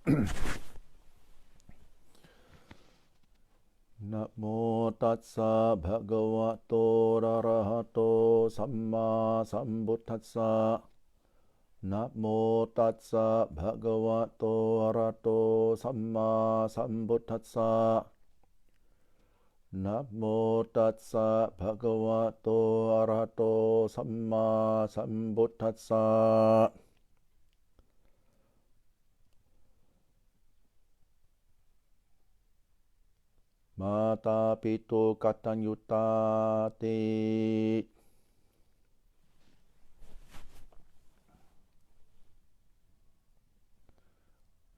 นะโมตัสสะภะคะวะโตอะระหะโตสัมมาสัมพุทธัสสะนะโมตัสสะภะคะวะโตอะระหะโตสัมมาสัมพุทธัสสะนะโมตัสสะภะคะวะโตอะระหะโตสัมมาสัมพุทธัสสะมาตาปิตุกตัญญูตาติ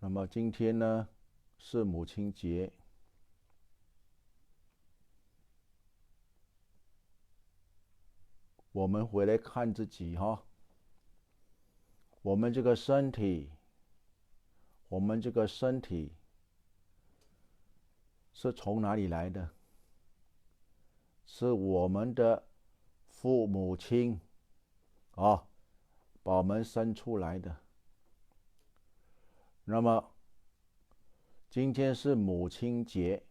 那么今天呢是母亲节，我们回来看自己哈，我们这个身体是从哪里来的？是我们的父母亲把我们生出来的。那么今天是母亲节，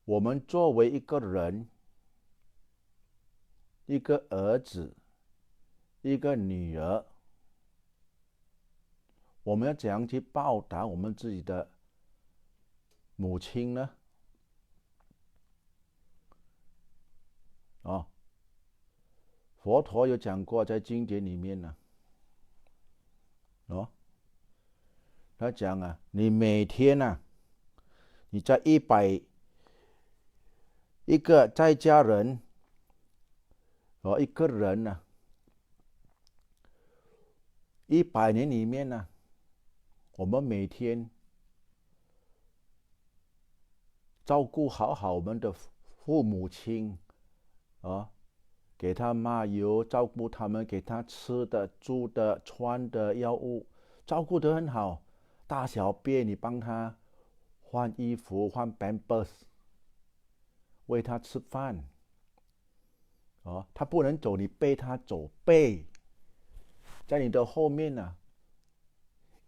我们作为一个人，一个儿子，一个女儿，我们要怎样去报答我们自己的母亲呢？佛陀有讲过，在经典里面呢，他讲你每天你在100一个在家人一个人100年里面我们每天照顾好我们的父母亲给他抹油，照顾他们，给他吃的、住的、穿的、药物，照顾得很好。大小便你帮他换衣服、换 Pampers， 喂他吃饭他不能走，你背他走，背在你的后面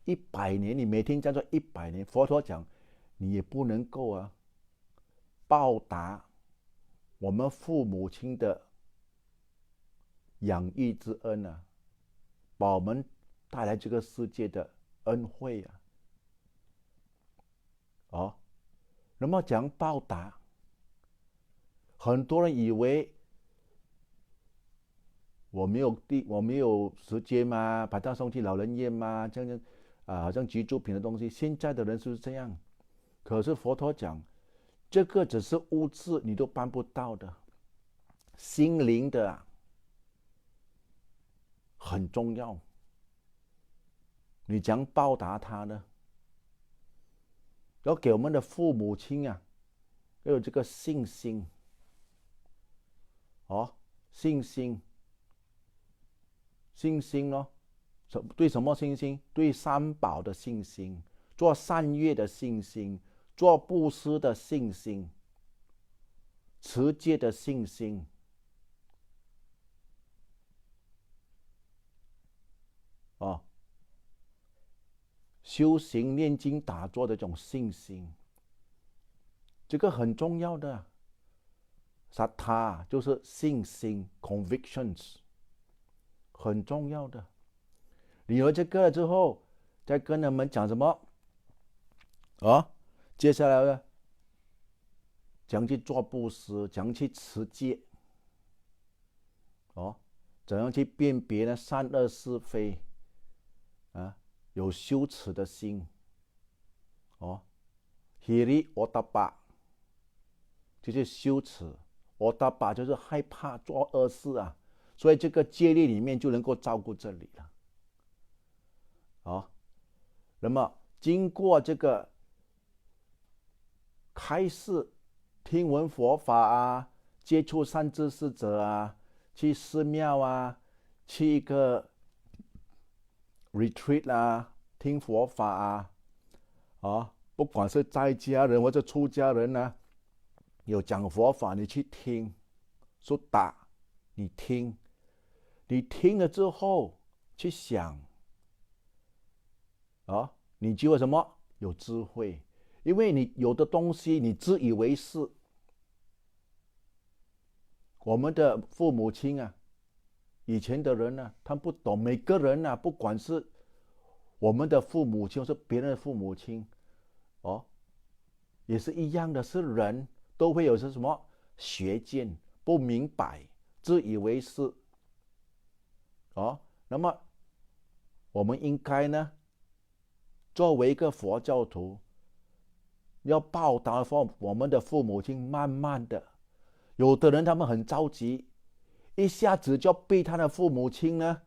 100年，你每天这样做100年，佛陀讲你也不能够报答我们父母亲的养育之恩把我们带来这个世界的恩惠那么讲报答，很多人以为我没有时间嘛，把他送去老人院嘛，这样好像居住品的东西，现在的人是不是这样？可是佛陀讲，这个只是物质你都办不到的，心灵的很重要。你怎样报答他呢？要给我们的父母亲要有这个信心信心对什么信心？对三宝的信心，做善业的信心，做布施的信心，持戒的信心修行念经打坐的这种信心，这个很重要的。萨塔就是信心 convictions， 很重要的。你有这个了之后，再跟他们讲什么接下来呢，怎样去做布施，怎样去持戒怎样去辨别呢善恶是非有羞耻的心hiri otapa 就是羞耻，otapa 就是害怕做恶事所以这个戒律里面就能够照顾这里了那么经过这个开示，听闻佛法接触善知识者去寺庙去一个 retreat 听佛法不管是在家人或者出家人有讲佛法，你去听，说打你听了之后去想啊，你就会什么有智慧，因为你有的东西你自以为是。我们的父母亲啊，以前的人啊，他不懂，每个人啊，不管是我们的父母亲或是别人的父母亲，哦，也是一样的，是人都会有些什么学见，不明白，自以为是，哦，那么我们应该呢，作为一个佛教徒，要报答我们的父母亲，慢慢的，有的人他们很着急，一下子就被他的父母亲呢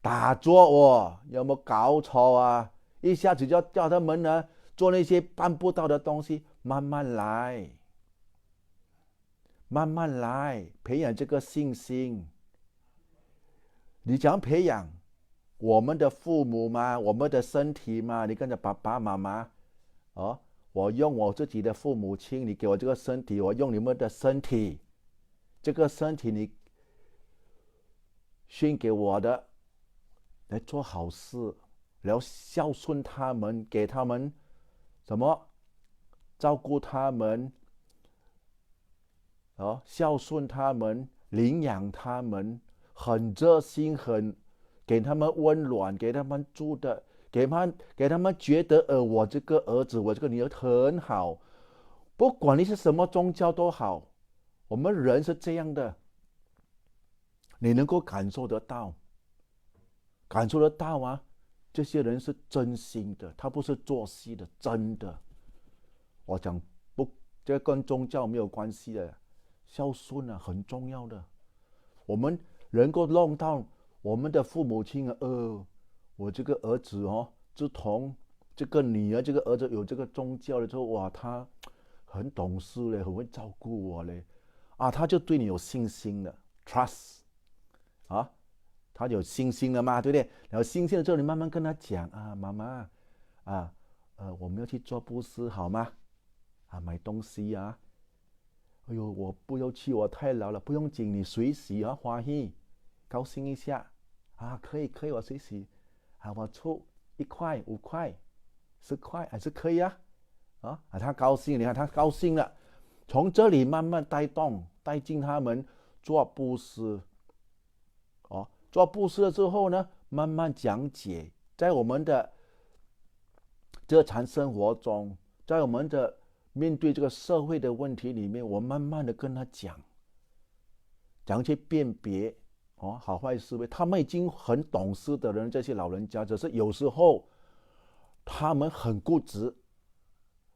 打坐哦，有没有搞错啊？一下子就要叫他们呢做那些办不到的东西，慢慢来，慢慢来，培养这个信心。你怎样培养？我们的父母嘛，我们的身体嘛，你跟着爸爸妈妈，哦，我用我自己的父母亲，你给我这个身体，我用你们的身体，这个身体你献给我的，来做好事，然后孝顺他们，给他们什么？照顾他们，哦，孝顺他们，领养他们，很热心，很给他们温暖，给他们住的，给他们觉得我这个儿子，我这个女儿很好，不管你是什么宗教都好，我们人是这样的，你能够感受得到啊，这些人是真心的，他不是做戏的，真的。我讲不，这跟宗教没有关系的，孝顺啊很重要的。我们能够弄到我们的父母亲啊，我这个儿子哦，自从这个女儿这个儿子有这个宗教了之后，哇，他很懂事嘞，很会照顾我嘞，啊，他就对你有信心了 ，trust 啊，他有信心了嘛，对不对？然后信心了之后，你慢慢跟他讲啊，妈妈啊，我们要去做布施好吗？啊，买东西啊，哎呦，我不要去，我太老了，不用紧，你随喜啊，欢喜，高兴一下啊，可以，我随喜啊，我出1块、5块、10块还是可以啊，他高兴，你看他高兴了，从这里慢慢带进他们做布施，做布施了之后呢，慢慢讲解，在我们的日常生活中，在我们的面对这个社会的问题里面，我慢慢的跟他讲去辨别好坏思维，他们已经很懂事的人，这些老人家，只是有时候他们很固执，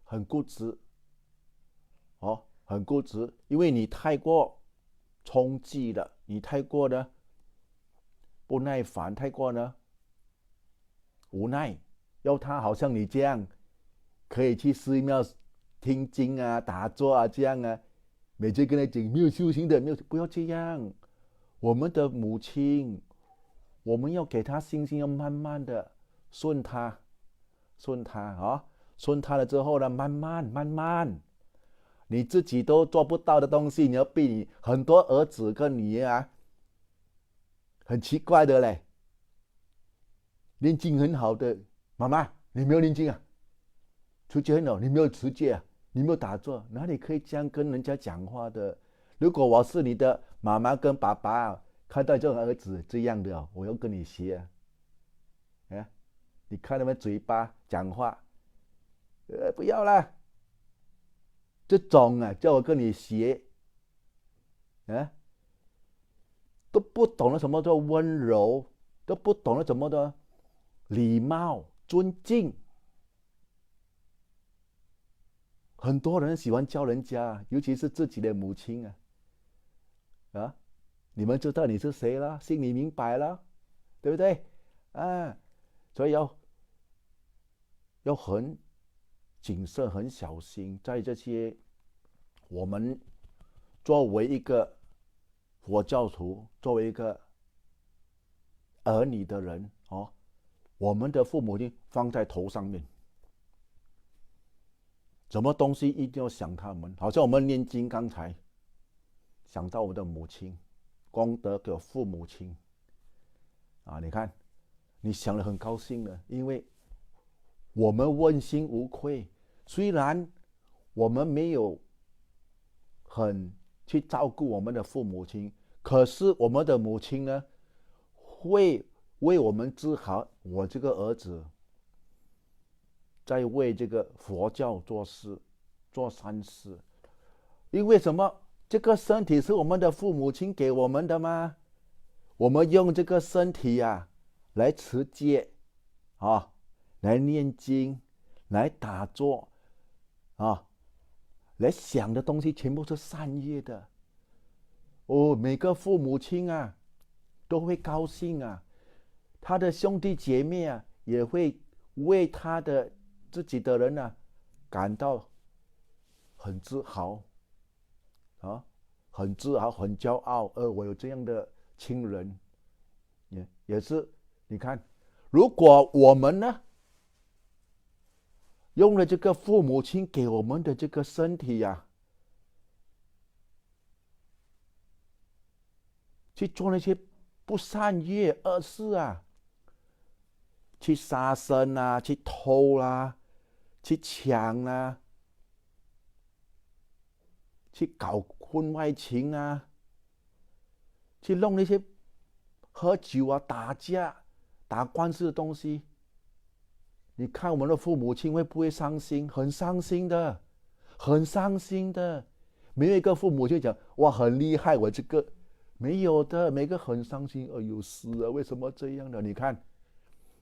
很固执，因为你太过冲击了，你太过呢不耐烦，太过呢无奈，要他好像你这样可以去寺庙听经啊、打坐啊这样啊，每次跟他讲没有修行的，没有，不要这样。我们的母亲，我们要给他信心，要慢慢的顺他啊，顺他了之后呢，慢慢，你自己都做不到的东西，你要逼你很多儿子跟你啊，很奇怪的嘞，念经很好的，妈妈你没有念经啊，持戒很好，你没有持戒啊，你没有打坐，哪里可以这样跟人家讲话的？如果我是你的妈妈跟爸爸，看到这种儿子这样的，我要跟你学啊！你看他们嘴巴讲话，不要啦，这种啊，叫我跟你学，都不懂得什么叫温柔，都不懂得什么的礼貌、尊敬。很多人喜欢教人家，尤其是自己的母亲你们知道你是谁了，心里明白了，对不对？所以要很谨慎、很小心，在这些我们作为一个佛教徒，作为一个儿女的人我们的父母亲放在头上面，什么东西一定要想他们，好像我们念经刚才想到我的母亲，功德给父母亲你看你想了很高兴了，因为我们问心无愧。虽然我们没有很去照顾我们的父母亲，可是我们的母亲呢，会为我们自豪。我这个儿子在为这个佛教做事，做善事。因为什么？这个身体是我们的父母亲给我们的吗？我们用这个身体来持戒来念经，来打坐来想的东西全部是善业的。每个父母亲都会高兴他的兄弟姐妹也会为他的自己的人感到很自豪很自豪，很骄傲。我有这样的亲人，也是。你看，如果我们呢，用了这个父母亲给我们的这个身体去做那些不善业恶事去杀生去偷去抢去搞婚外情去弄那些喝酒打架打官司的东西，你看我们的父母亲会不会伤心？很伤心的，很伤心的。没有一个父母就讲哇很厉害，我这个没有的，每个很伤心。哎呦死了，为什么这样的？你看，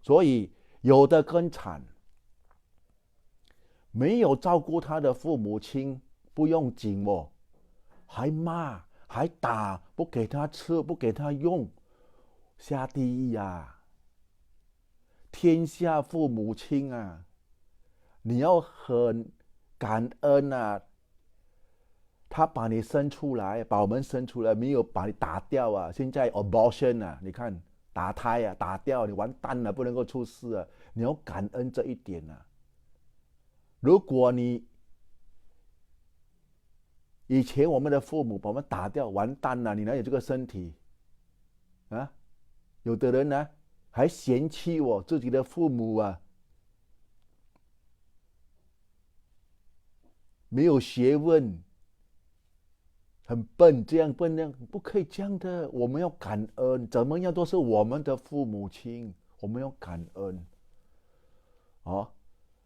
所以有的更惨，没有照顾他的父母亲，不用紧还骂还打，不给他吃，不给他用，下地狱天下父母亲你要很感恩他把你生出来，把我们生出来，没有把你打掉现在 abortion 你看打胎打掉，你完蛋了，不能够出世你要感恩这一点如果你以前我们的父母把我们打掉，完蛋了，你哪有这个身体有的人呢还嫌弃自己的父母没有学问，很笨，这样笨那样，不可以这样的。我们要感恩，怎么样都是我们的父母亲，我们要感恩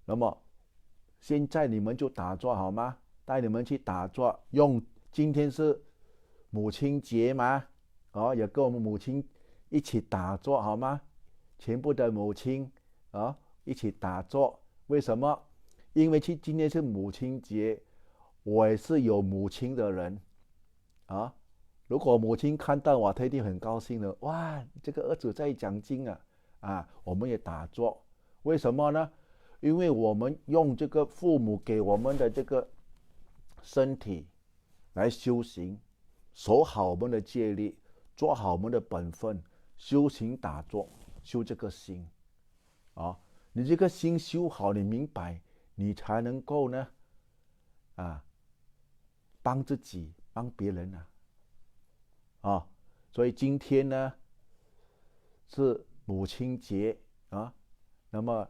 那么现在你们就打坐好吗？带你们去打坐，今天是母亲节嘛也跟我们母亲一起打坐好吗？全部的母亲一起打坐。为什么？因为今天是母亲节，我也是有母亲的人如果母亲看到我，她一定很高兴的。哇，这个儿子在讲经我们也打坐。为什么呢？因为我们用这个父母给我们的这个身体来修行，守好我们的戒律，做好我们的本分，修行打坐，修这个心你这个心修好，你明白，你才能够呢帮自己，帮别人所以今天呢是母亲节那么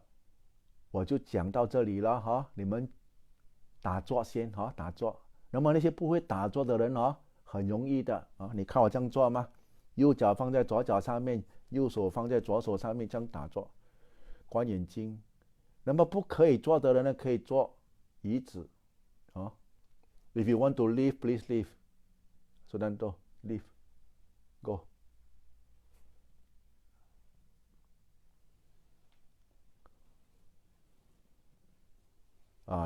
我就讲到这里了你们打坐先打坐。那么那些不会打坐的人很容易的你看我这样做吗？右脚放在左脚上面，右手放在左手上面，这样打坐，关眼睛。那么不可以坐的人呢，可以坐椅子If you want to leave, please leave. Sudanto, leave. Go.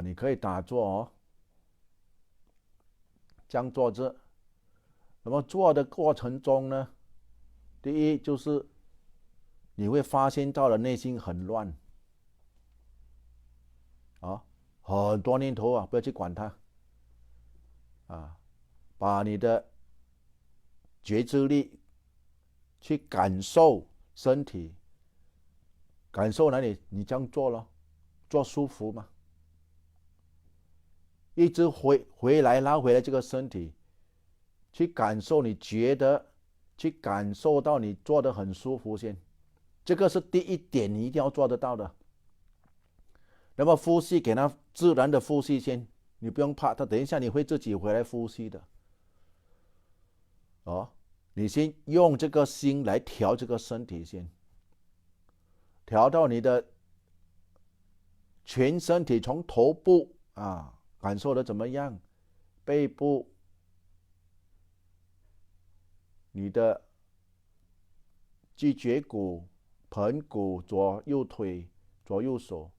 你可以打坐这样坐着。那么坐的过程中呢，第一就是你会发现到了内心很乱很多念头不要去管它把你的觉知力去感受身体，感受哪里？你这样做咯，做舒服吗？一直回来拉回来这个身体，去感受，你觉得去感受到你做得很舒服先这个是第一点，你一定要做得到的。那么呼吸，给他自然的呼吸先，你不用怕，他等一下你会自己回来呼吸的。你先用这个心来调这个身体先，调到你的全身体，从头部感受的怎么样，背部，你的脊椎骨、盆骨、左右腿、左右手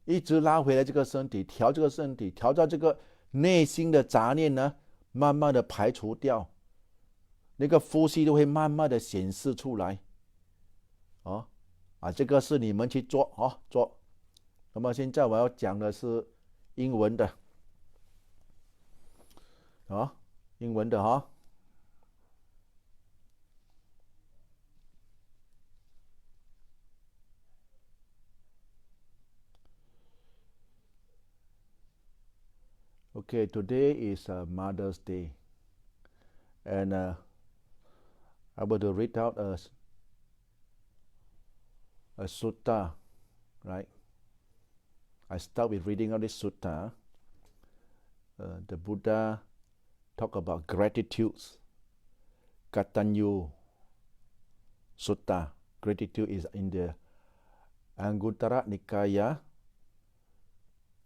一直拉回来这个身体，调这个身体，调到这个内心的杂念呢，慢慢的排除掉，那个呼吸都会慢慢的显示出来。这个是你们去做做。那么现在我要讲的是英文的英文的Okay, today is Mother's Day, and I will read out a sutta, right? I start with reading out this sutta. The Buddha talk about gratitudes. Katanyu Sutta. Gratitude is in the Anguttara Nikaya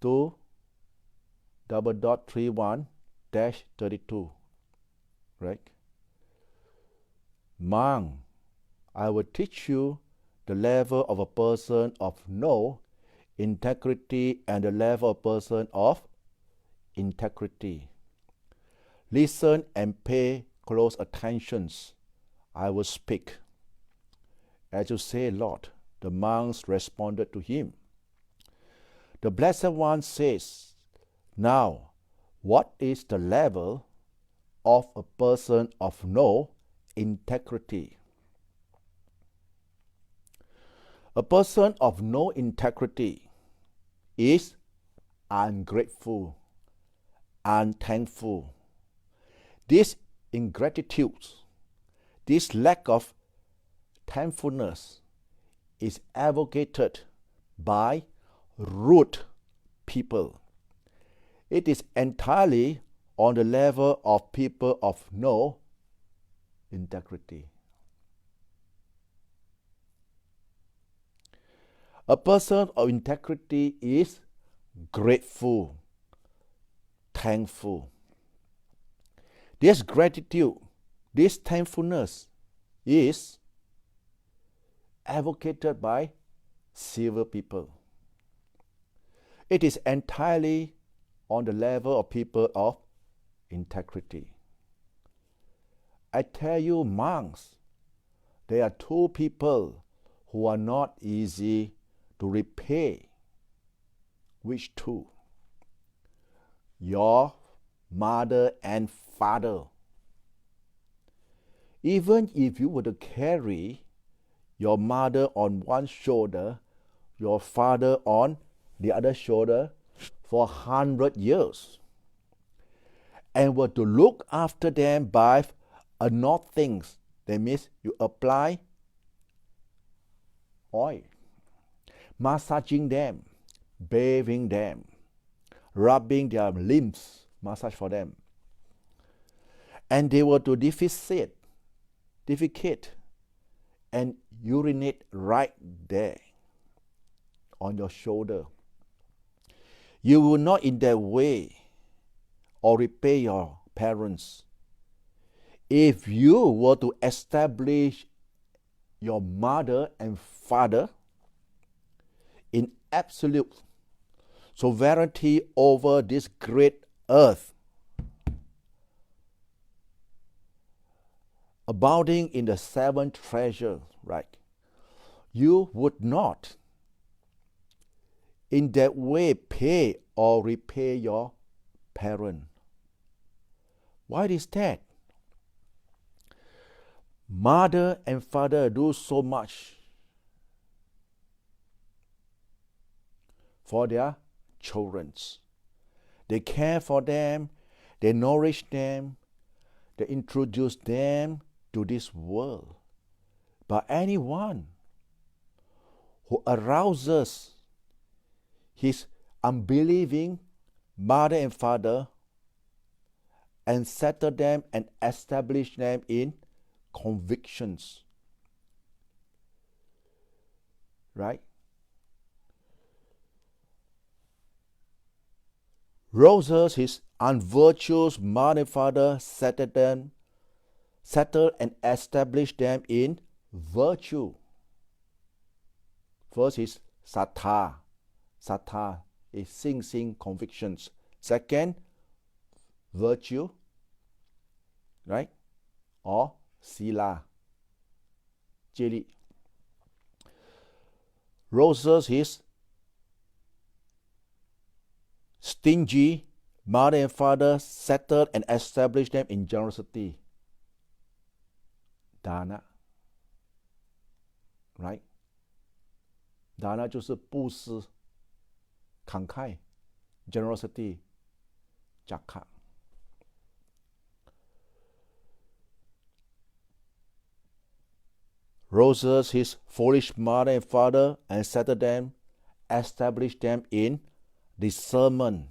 2:31-32, right? Monk, I will teach you the level of a person of no integrity and the level of a person of integrity. Listen and pay close attention. I will speak. As you say, Lord, the monks responded to him. The Blessed One says, now, what is the level of a person of no integrity? A person of no integrity is ungrateful, unthankful. This ingratitude, this lack of thankfulness is advocated by rude people. It is entirely on the level of people of no integrity. A person of integrity is grateful, thankful. This gratitude, this thankfulness is advocated by civil people. It is entirely on the level of people of integrity. I tell you, monks, there are two people who are not easy to repay. Which two? Your mother and father. Even if you were to carry your mother on one shoulder, your father on the other shoulder for 100 years, and were to look after them by anointing, that means you apply oil, massaging them, bathing them, rubbing their limbs, massage for them, and they were to defecate and urinate right there on your shoulder. You will not in that way or repay your parents. If you were to establish your mother and father in absolute sovereignty over this great earth, abounding in the seven treasures, right? You would not in that way pay or repay your parent. Why is that? Mother and father do so much for their children. They care for them, they nourish them, They introduce them to this world. But anyone who arouses his unbelieving mother and father and settle them and establish them in convictions. Right? Rouses his unvirtuous mother and father, settle and establish them in virtue. First is sattha. Sattha is sing convictions. Second, virtue, right? Or sila, 戒律. Rouses his stingy mother and father, settle and establish them in generosity. Dana, right? Dana 就是布施、慷慨 generosity, jaka. Rouses his foolish mother and father and settle them, establish them in discernment.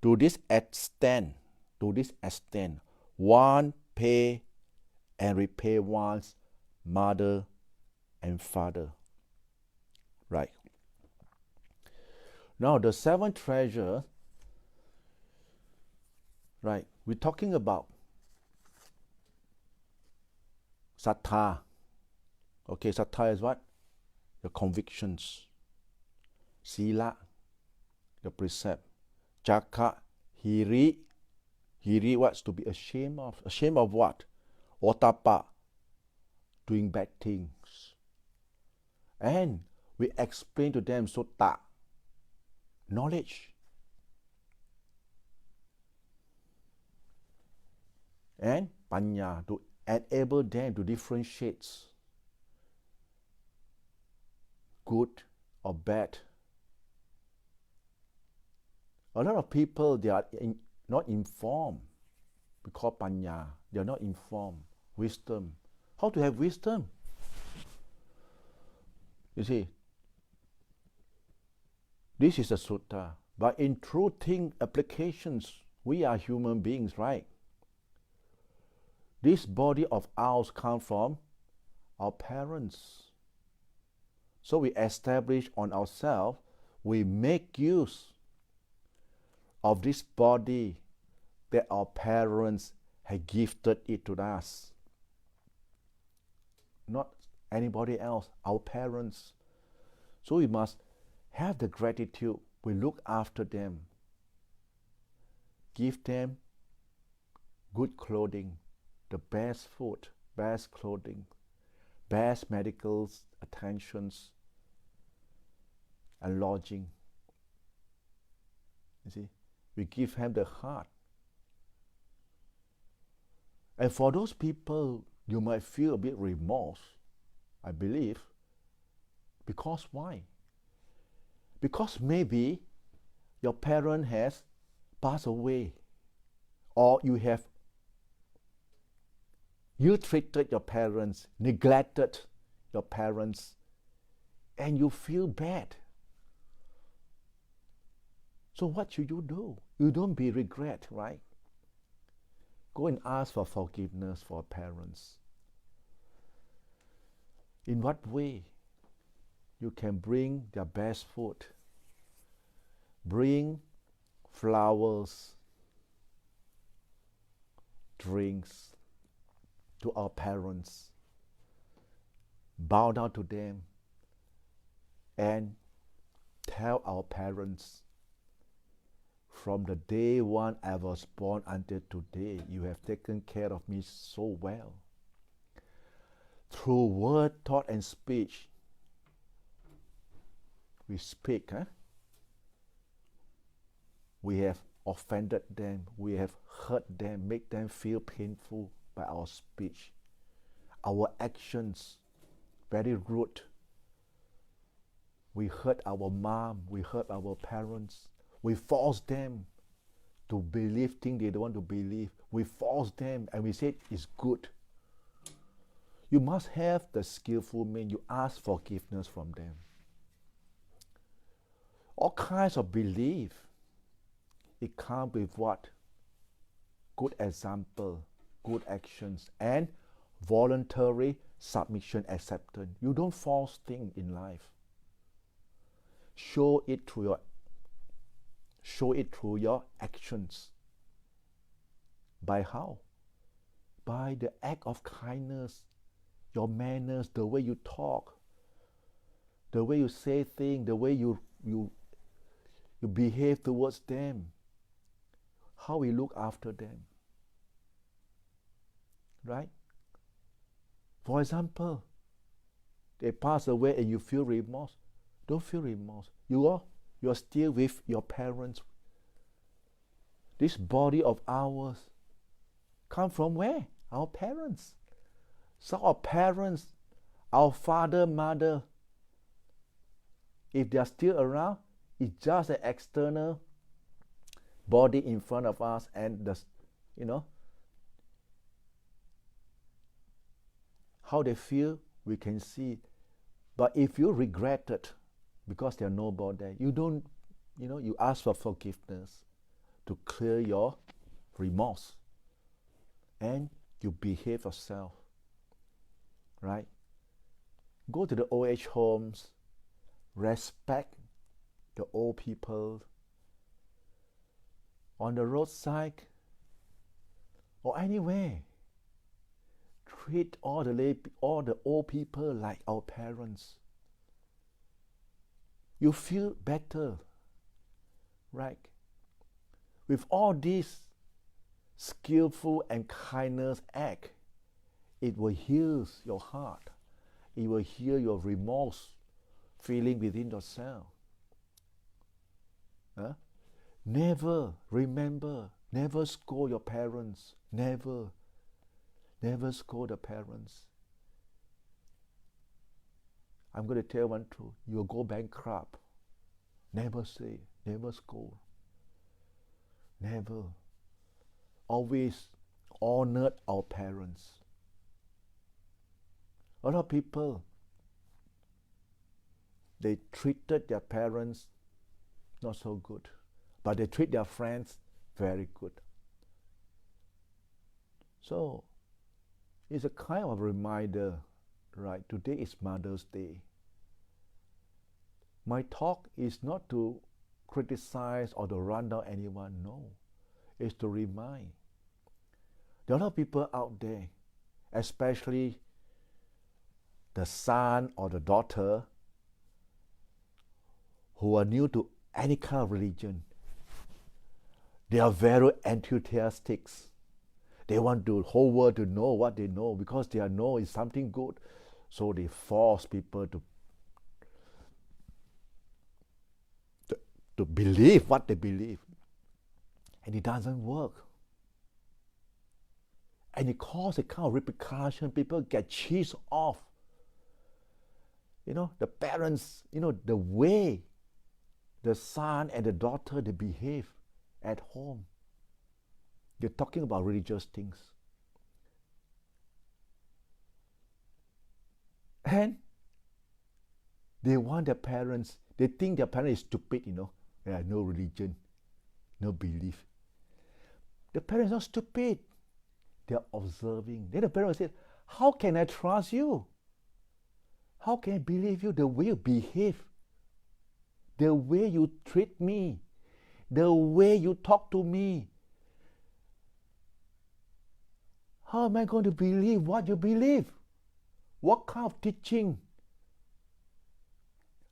To this extent, one pay and repay one's mother and father. Right. Now the seventh treasure, right, we're talking about sattha. Okay, sattha is what? The convictions. Sila, the precept. Jaka, hiri. Hiri, what's to be ashamed of? Ashamed of what? Otapa, doing bad things. And we explain to them sutta, knowledge. And panya, to enable them to differentiate good or bad. A lot of people, they are not informed. We call panya. They are not informed. Wisdom. How to have wisdom? You see, this is a sutta. But in true thing applications, we are human beings, right? This body of ours comes from our parents. So we establish on ourselves, we make use of this body that our parents have gifted it to us. Not anybody else, our parents. So we must have the gratitude. We look after them. Give them good clothing, the best food, best clothing, best medical attentions, and lodging. You see, we give them the heart. And for those people, you might feel a bit remorse, I believe. Because why? Because maybe your parent has passed away, or you treated your parents, neglected your parents, and you feel bad. So what should you do? You don't be regret, right? Go and ask for forgiveness for parents. In what way you can bring their best food? Bring flowers, drinks to our parents. Bow down to them and tell our parents, from the day one I was born until today, you have taken care of me so well. Through word, thought, and speech, we speak. We have offended them. We have hurt them, make them feel painful by our speech. Our actions, very rude. We hurt our mom. We hurt our parents. We force them to believe things they don't want to believe. We force them and we say it's good. You must have the skillful means. You ask forgiveness from them. All kinds of belief. It comes with what? Good example, good actions, and voluntary submission, acceptance. You don't force things in life. Show it through your actions. By how? By the act of kindness, your manners, the way you talk, the way you say things, the way you behave towards them, how we look after them. Right? For example, they pass away and you feel remorse. Don't feel remorse. You are still with your parents. This body of ours come from where? Our parents. So our parents, our father, mother, if they are still around, it's just an external body in front of us, and how they feel, we can see. But if you regret it because there are nobody there, you ask for forgiveness to clear your remorse, and you behave yourself. Right? Go to the OH homes, respect the old people on the roadside or anywhere. Treat all the old people like our parents. You feel better, right? With all this skillful and kindness act, it will heal your heart. It will heal your remorse feeling within yourself. Never scold your parents. Never scold the parents. I'm going to tell one truth. You'll go bankrupt. Never say, never scold. Never. Always honor our parents. A lot of people, they treated their parents not so good, but they treat their friends very good. So, it's a kind of reminder, right? Today is Mother's Day. My talk is not to criticize or to run down anyone, no. It's to remind. There are a lot of people out there, especially the son or the daughter who are new to any kind of religion. They are very enthusiastic. They want the whole world to know what they know because they know is something good. So they force people to believe what they believe. And it doesn't work. And it causes a kind of repercussion. People get cheesed off. The parents, the way the son and the daughter, they behave at home. They're talking about religious things. And they want their parents, they think their parents is stupid, They have no religion, no belief. The parents are not stupid. They are observing. Then the parents say, how can I trust you? How can I believe you? The way you behave, the way you treat me, the way you talk to me. How am I going to believe what you believe? What kind of teaching?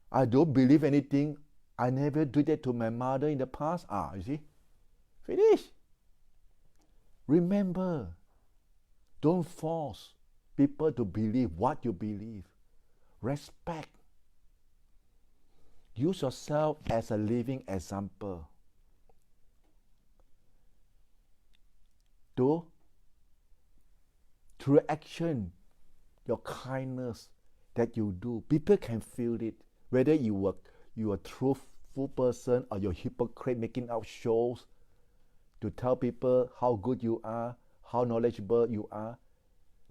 I don't believe anything. I never did that to my mother in the past. You see? Finish. Remember, don't force people to believe what you believe. Respect. Use yourself as a living example. Through action, your kindness that you do, people can feel it. Whether you are a truthful person or you're a hypocrite making out shows, to tell people how good you are, how knowledgeable you are.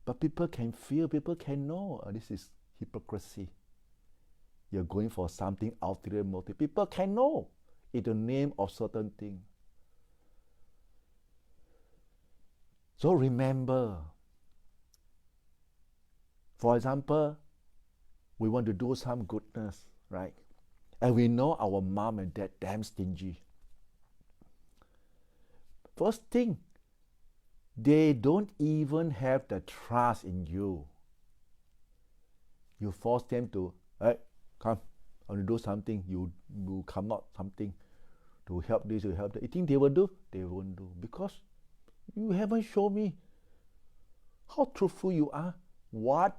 But people can feel, people can know, this is hypocrisy. You're going for something ulterior motive. People can know in the name of certain thing. So remember, for example, we want to do some goodness, right? And we know our mom and dad damn stingy. First thing, they don't even have the trust in you. You force them to, hey, come, I want to do something. You come out something to help this, to help that. You think they will do? They won't do, because you haven't shown me how truthful you are. What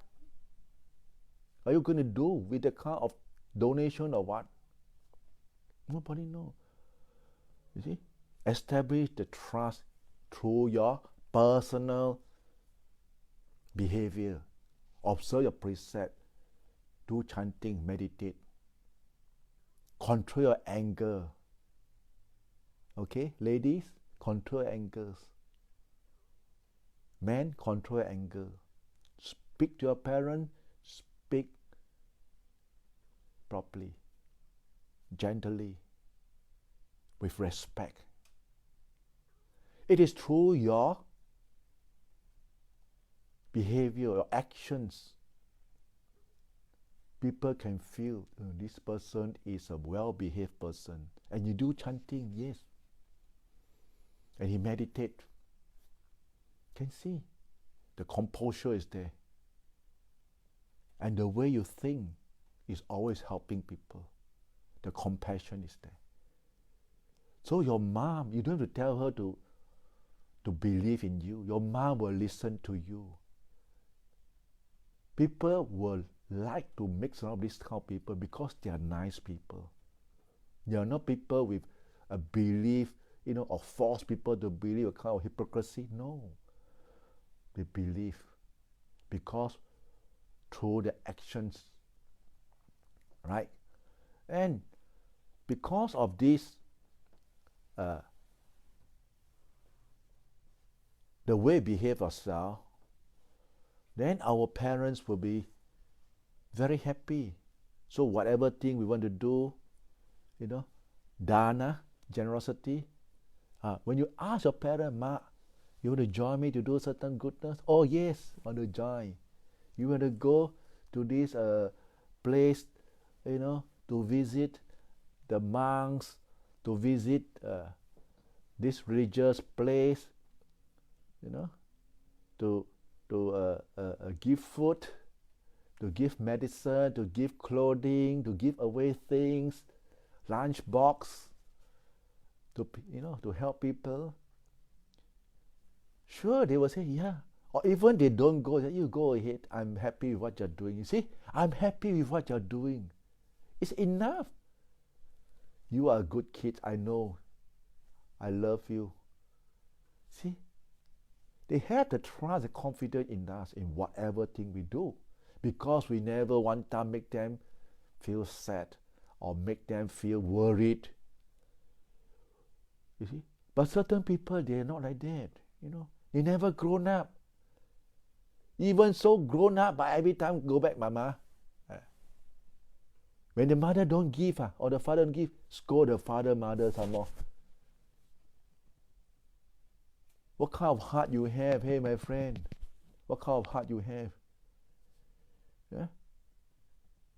are you going to do with the kind of donation or what? Nobody knows. You see? Establish the trust through your personal behavior. Observe your precept. Do chanting, meditate. Control your anger. Okay, ladies, control your angers. Men, control your anger. Speak to your parents. Speak properly, gently, with respect. It is through your behavior, your actions, people can feel this person is a well-behaved person. And you do chanting, yes. And he meditates. Can see the composure is there. And the way you think is always helping people. The compassion is there. So your mom, you don't have to tell her to believe in you. Your mom will listen to you. People will like to mix around these kind of people because they are nice people. They are not people with a belief, or force people to believe a kind of hypocrisy. No. They believe because through the actions, right? And because of this, the way we behave ourselves, then our parents will be very happy. So whatever thing we want to do, dana, generosity. When you ask your parent, Ma, you want to join me to do certain goodness? Oh yes, I want to join. You want to go to this place, to visit the monks, to visit this religious place, to give food, to give medicine, to give clothing, to give away things, lunch box, to help people. Sure, they will say, yeah. Or even they don't go, you go ahead, I'm happy with what you're doing. You see, I'm happy with what you're doing. It's enough. You are a good kid, I know. I love you. See, they have the trust and confidence in us in whatever thing we do, because we never one time make them feel sad or make them feel worried. You see, but certain people, they're not like that. They never grown up. Even so grown up, but every time go back, Mama. When the mother don't give, or the father don't give, scold the father, mother some more. What kind of heart you have, hey my friend? What kind of heart you have? Yeah?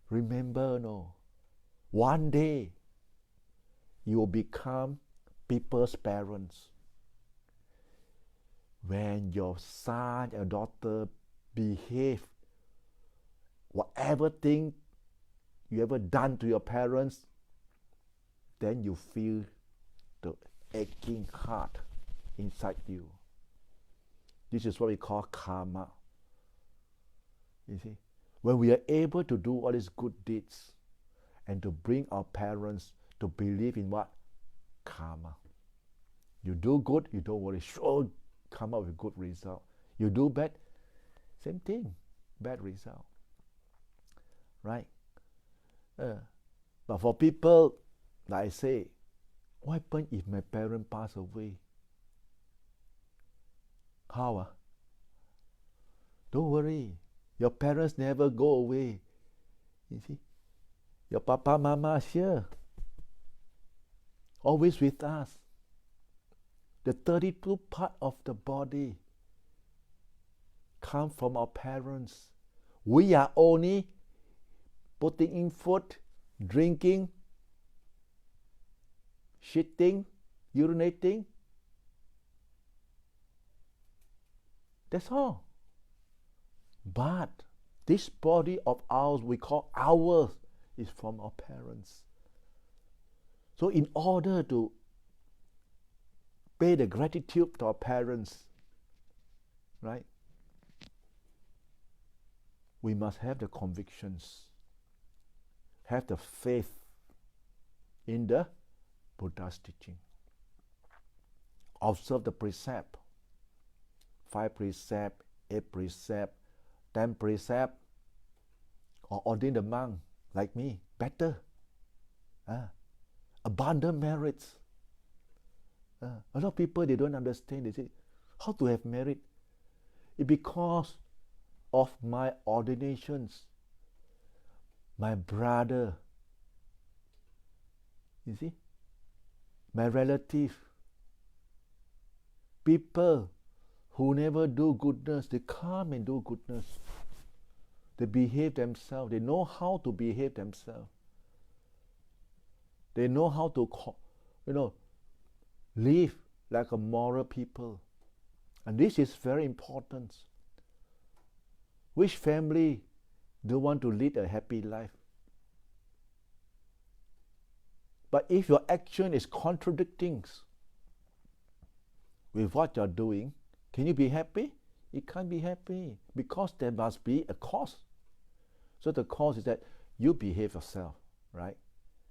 Remember, one day you will become people's parents. When your son or daughter behave, whatever thing you ever done to your parents, then you feel the aching heart inside you. This is what we call karma. You see, when we are able to do all these good deeds and to bring our parents to believe in what? Karma. You do good, you don't worry, sure come up with good result. You do bad, same thing, bad result. Right? But for people, like I say, what happens if my parent pass away? How? Don't worry. Your parents never go away. You see? Your papa, mama is here. Always with us. The 32 part of the body come from our parents. We are only putting in food, drinking, shitting, urinating. That's all. But this body of ours, we call ours, is from our parents. So in order to pay the gratitude to our parents, right, we must have the convictions, have the faith in the Buddha's teaching. Observe the precept, 5 precept, 8 precept, 10 precept, or ordain the monk like me, better. Abundant merits. A lot of people, they don't understand. They say, how to have merit? It's because of my ordinations, my brother, you see, my relative, people who never do goodness, they come and do goodness. They behave themselves. They know how to behave themselves. They know how to, live like a moral people. And this is very important. Which family don't want to lead a happy life? But if your action is contradicting with what you're doing, can you be happy? You can't be happy because there must be a cause. So the cause is that you behave yourself, right?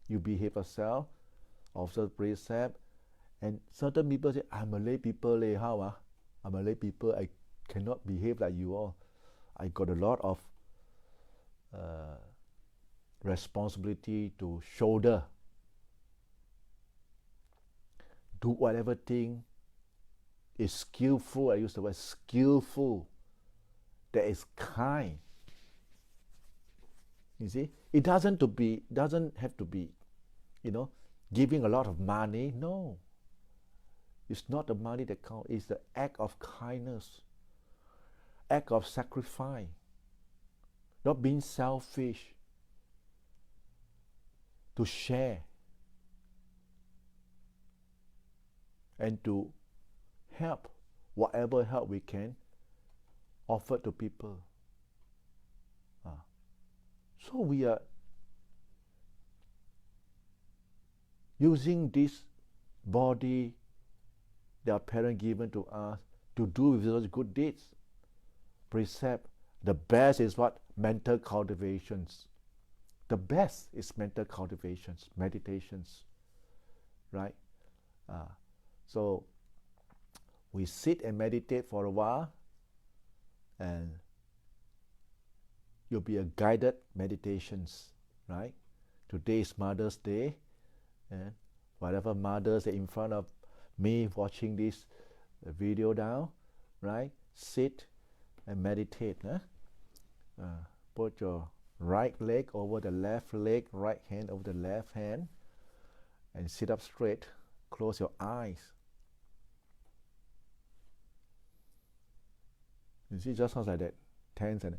You behave yourself, observe precept, and certain people say, I'm a lay people, how? I'm a lay people, I cannot behave like you all. I got a lot of responsibility to shoulder. Do whatever thing is skillful. I use the word skillful. That is kind. You see, it doesn't have to be, giving a lot of money. No, it's not the money that counts. It's the act of kindness, act of sacrifice, not being selfish, to share and to help whatever help we can offer to people. So we are using this body that our parents given to us to do with those good deeds. Precept, the best is what? Mental cultivations. The best is mental cultivations, meditations, right? So we sit and meditate for a while, and you'll be a guided meditations, right? Today is Mother's Day, and whatever mothers are in front of me watching this video now, right? Sit and meditate. Put your right leg over the left leg, right hand over the left hand, and sit up straight. Close your eyes. You see, just sounds like that. Tense and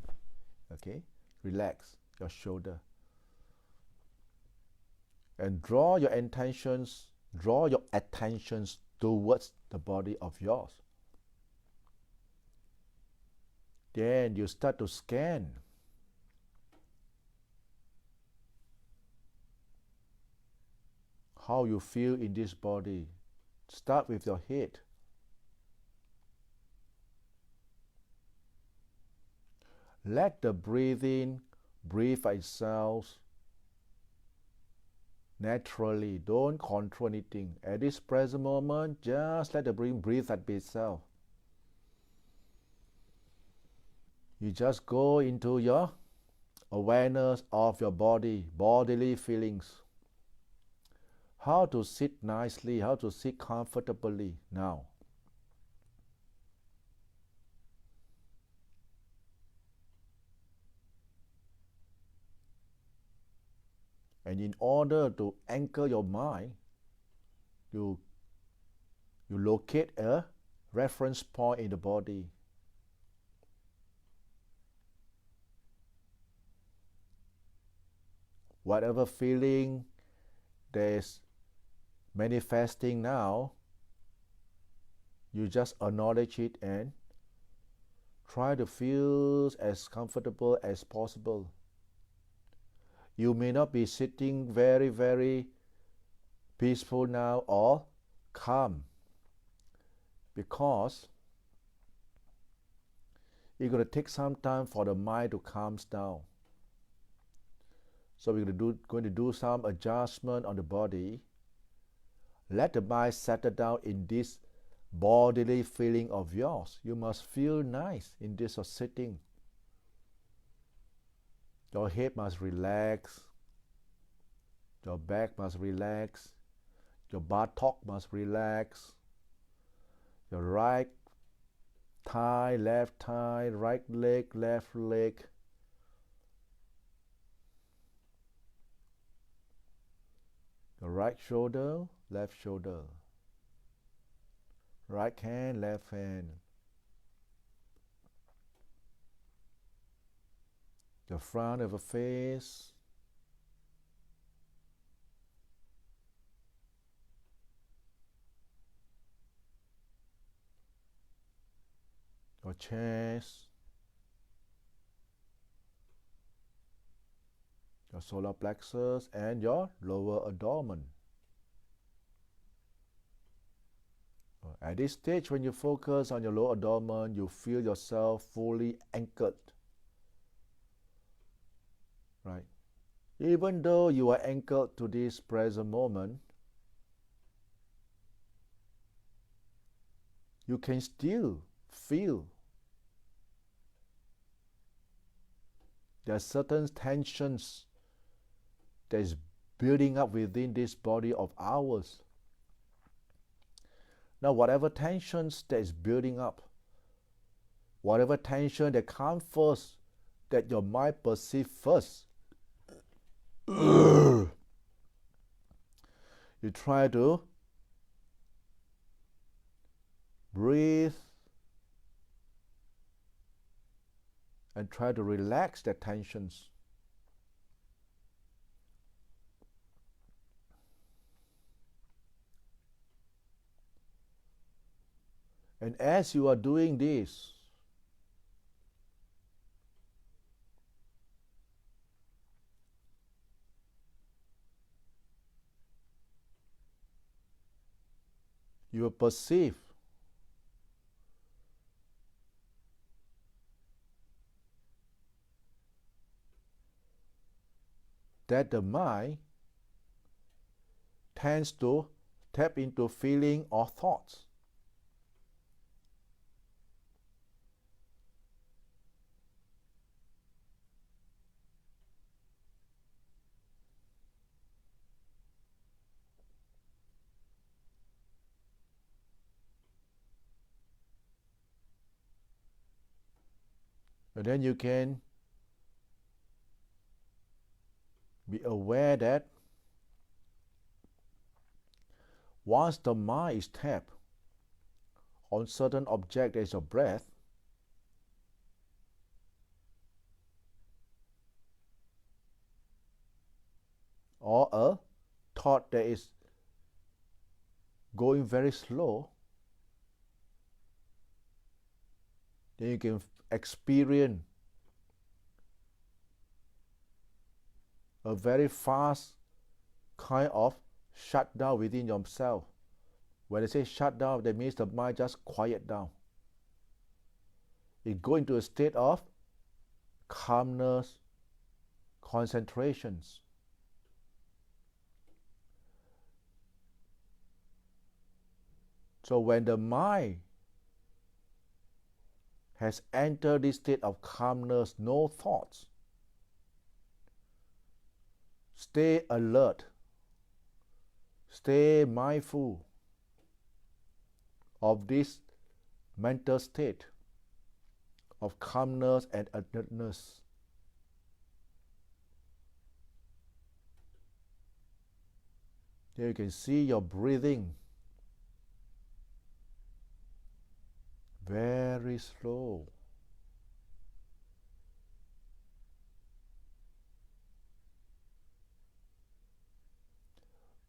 okay. Relax your shoulder. And draw your attentions towards the body of yours. Then you start to scan. How you feel in this body. Start with your head. Let the breathing breathe itself naturally. Don't control anything. At this present moment, just let the breathing breathe at itself. You just go into your awareness of your body, bodily feelings. How to sit nicely, how to sit comfortably now. And in order to anchor your mind, you locate a reference point in the body. Whatever feeling that is manifesting now, you just acknowledge it and try to feel as comfortable as possible. You may not be sitting very, very peaceful now or calm, because it's going to take some time for the mind to calm down. So we're going to do some adjustment on the body. Let the mind settle down in this bodily feeling of yours. You must feel nice in this sitting. Your head must relax. Your back must relax. Your buttock must relax. Your right thigh, left thigh, right leg, left leg. Your right shoulder, left shoulder. Right hand, left hand. The front of the face. Your chest. Your solar plexus and your lower abdomen. At this stage, when you focus on your lower abdomen, you feel yourself fully anchored. Right? Even though you are anchored to this present moment, you can still feel there are certain tensions that is building up within this body of ours. Now, whatever tensions that is building up, whatever tension that comes first, that your mind perceives first, you try to breathe and try to relax the tensions. And as you are doing this, you will perceive that the mind tends to tap into feeling or thoughts. And then you can be aware that once the mind is tapped on certain object as your breath, or a thought that is going very slow, then you can experience a very fast kind of shutdown within yourself. When I say shut down, that means the mind just quiet down. It goes into a state of calmness, concentrations. So when the mind has entered this state of calmness, no thoughts, stay alert, stay mindful of this mental state of calmness and alertness. There you can see your breathing very slow.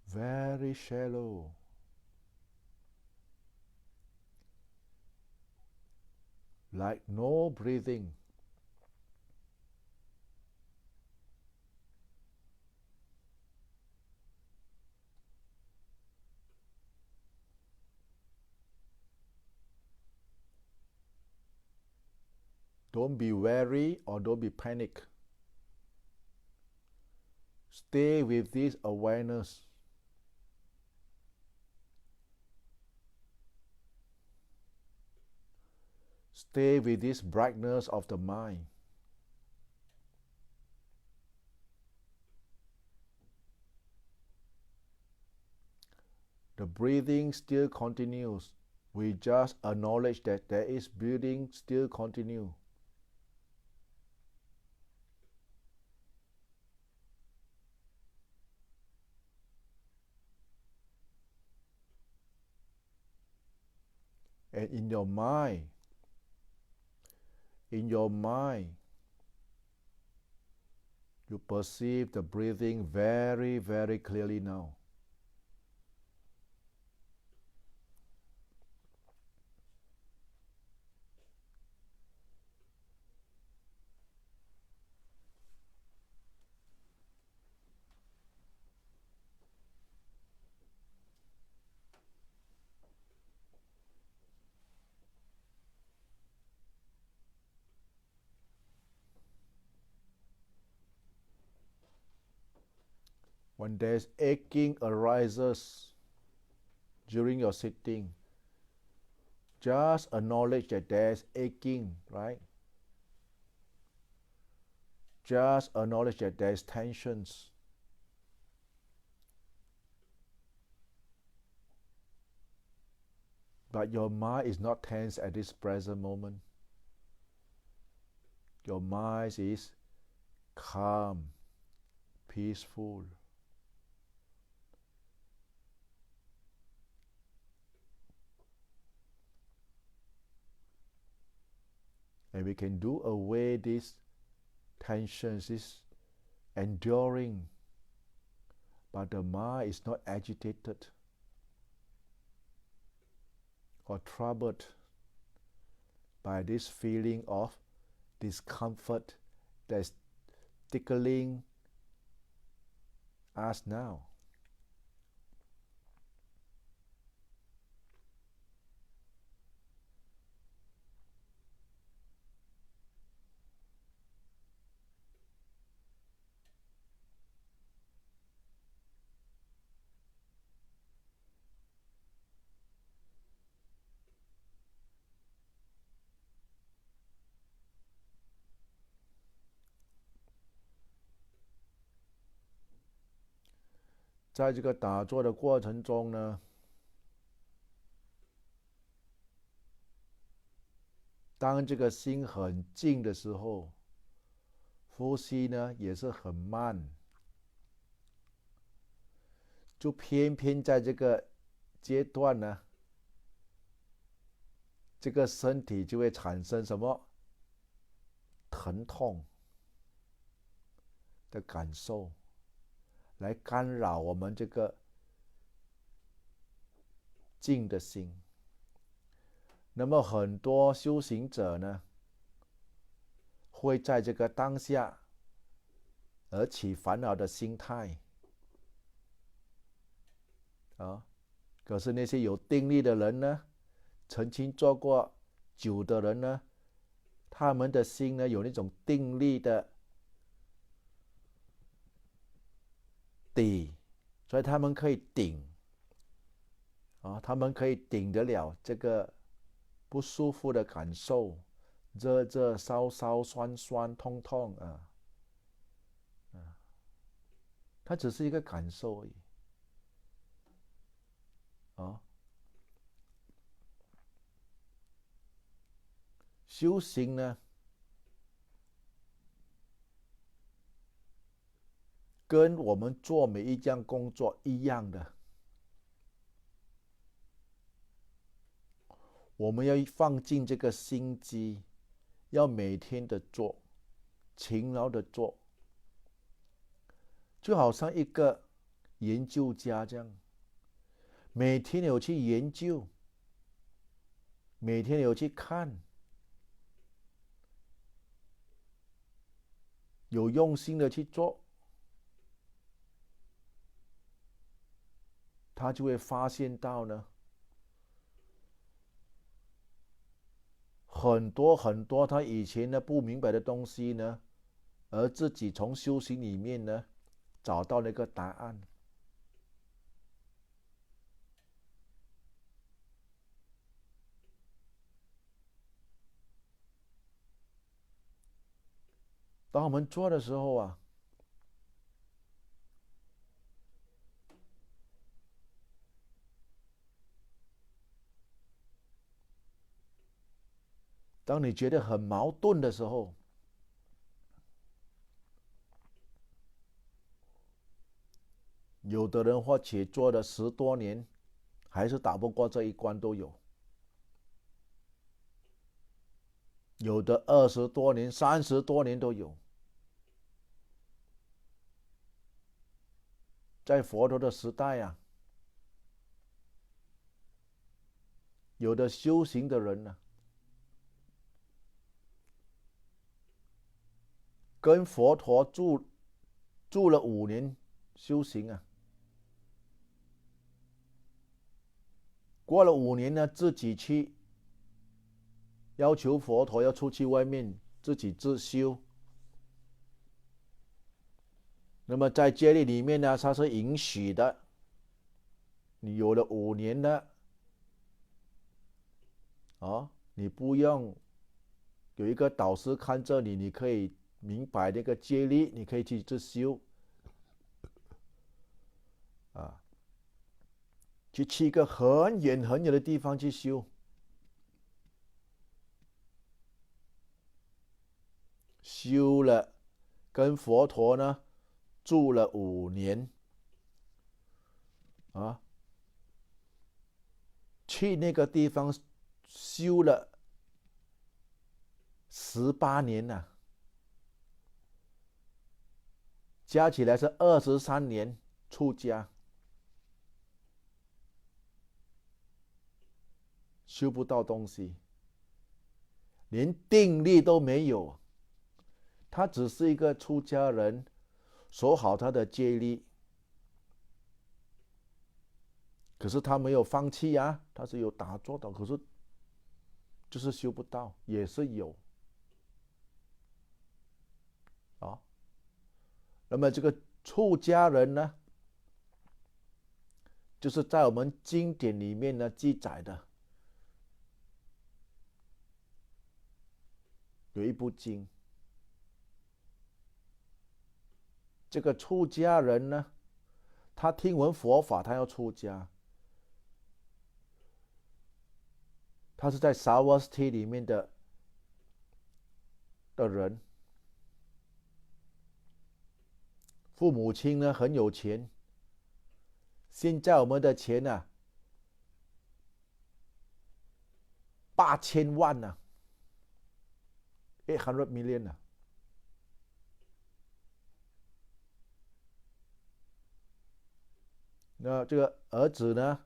Very shallow. Like no breathing. Don't be wary or don't be panic. Stay with this awareness. Stay with this brightness of the mind. The breathing still continues. We just acknowledge that there is breathing still continue. And in your mind, you perceive the breathing very, very clearly now. When there's aching arises during your sitting, just acknowledge that there's aching, right? Just acknowledge that there's tensions. But your mind is not tense at this present moment. Your mind is calm, peaceful. And we can do away these tensions, this enduring, but the mind is not agitated or troubled by this feeling of discomfort that's tickling us now.在这个打坐的过程中呢，当这个心很静的时候，呼吸呢也是很慢，就偏偏在这个阶段呢，这个身体就会产生什么疼痛的感受，来干扰我们这个静的心。那么很多修行者呢，会在这个当下而起烦恼的心态啊。可是那些有定力的人呢，曾经做过久的人呢，他们的心呢有那种定力的底，所以他们可以顶啊，他们可以顶得了这个不舒服的感受，热热、烧烧、酸酸、痛痛啊，它只是一个感受而已啊。修行呢，跟我们做每一项工作一样的。我们要放进这个心机，要每天的做，勤劳的做，就好像一个研究家这样，每天有去研究，每天有去看，有用心的去做，他就会发现到呢，很多很多他以前呢不明白的东西呢，而自己从修行里面呢找到那个答案。当我们做的时候啊，当你觉得很矛盾的时候，有的人或许做了10多年，还是打不过这一关都有。有的20多年、30多年都有。在佛陀的时代啊，有的修行的人呢，跟佛陀住了5年修行啊，过了5年呢，自己去要求佛陀要出去外面自己自修。那么在戒律里面呢，它是允许的。你有了5年了，你不用有一个导师看着你，你可以明白那个戒律，你可以去自修。去一个很远很远的地方去修。修了，跟佛陀呢住了5年，去那个地方修了18年了，加起来是23年出家，修不到东西，连定力都没有。他只是一个出家人，守好他的戒律，可是他没有放弃啊，他是有打坐的，可是就是修不到，也是有。那么这个出家人呢，就是在我们经典里面呢记载的，有一部经，这个出家人呢，他听闻佛法，他要出家，他是在萨瓦斯提里面的人，父母亲呢很有钱，现在我们的钱呢8000万呢，800 million 呢。那这个儿子呢，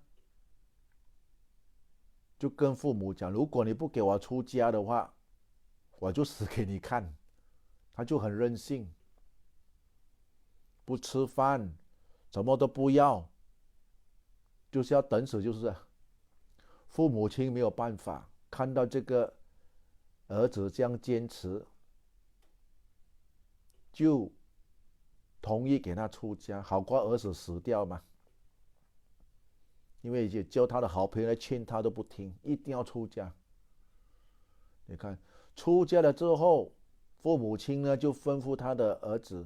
就跟父母讲，如果你不给我出家的话，我就死给你看。他就很任性，不吃饭，什么都不要，就是要等死。就是父母亲没有办法，看到这个儿子这样坚持，就同意给他出家，好过儿子死掉嘛。因为叫他的好朋友来劝他都不听，一定要出家。你看出家了之后，父母亲呢就吩咐他的儿子，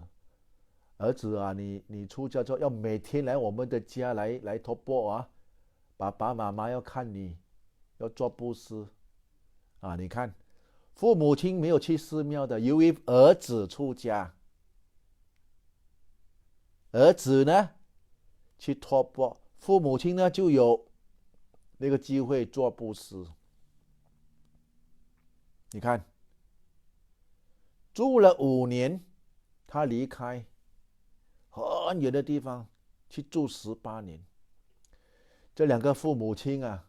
儿子啊，你出家之后要每天来我们的家来托钵啊，爸爸妈妈要看你，要做布施啊。你看父母亲没有去寺庙的，由于儿子出家，儿子呢去托钵，父母亲呢就有那个机会做布施。你看，住了5年，他离开很远的地方去住18年。这2个父母亲啊，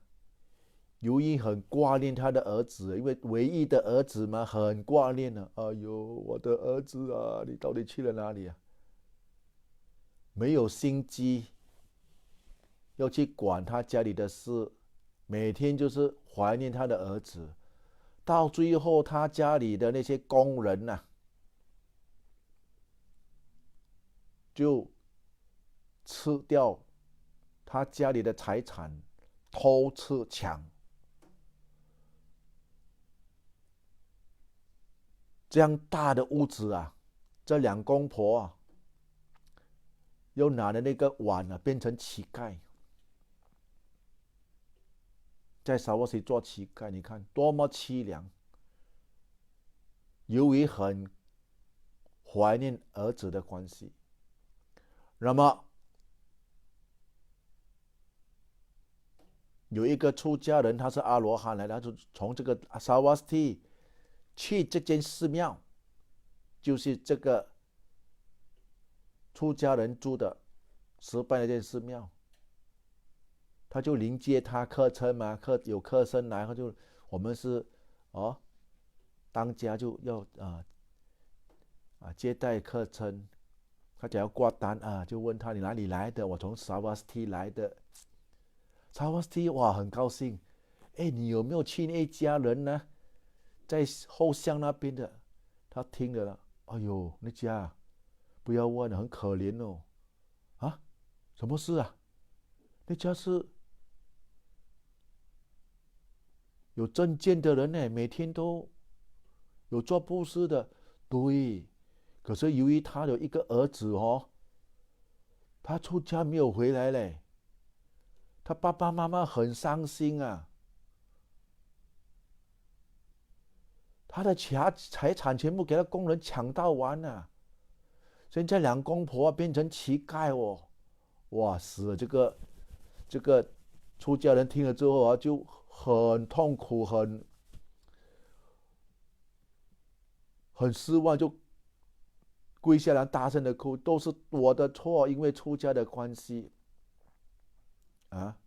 由于很挂念他的儿子，因为唯一的儿子嘛，很挂念啊。哎呦，我的儿子啊，你到底去了哪里啊？没有心机要去管他家里的事，每天就是怀念他的儿子。到最后，他家里的那些工人啊，就吃掉他家里的财产，偷吃抢。这样大的屋子啊，这2公婆啊，又拿的那个碗啊，变成乞丐，在沙瓦西做乞丐，你看多么凄凉。由于很怀念儿子的关系，那么有一个出家人，他是阿罗汉来的，他就从这个沙瓦西去这间寺庙，就是这个出家人住的失败那间寺庙，他就临接他课程嘛，有课生来，他就我们是当家就要接待课程，他只要挂单啊，就问他你哪里来的，我从沙瓦西来的。沙瓦西哇很高兴，你有没有去那家人呢？在后巷那边的。他听了，哎呦，那家不要问了，很可怜哦。啊，什么事啊？那家是有证件的人呢，每天都有做布施的。对，可是由于他有一个儿子他出家没有回来嘞，他爸爸妈妈很伤心啊。他的财产全部给他工人抢到完了，现在2公婆变成乞丐哦。哇，死了！这个出家人听了之后就很痛苦，很失望，就跪下来大声的哭，都是我的错，因为出家的关系啊，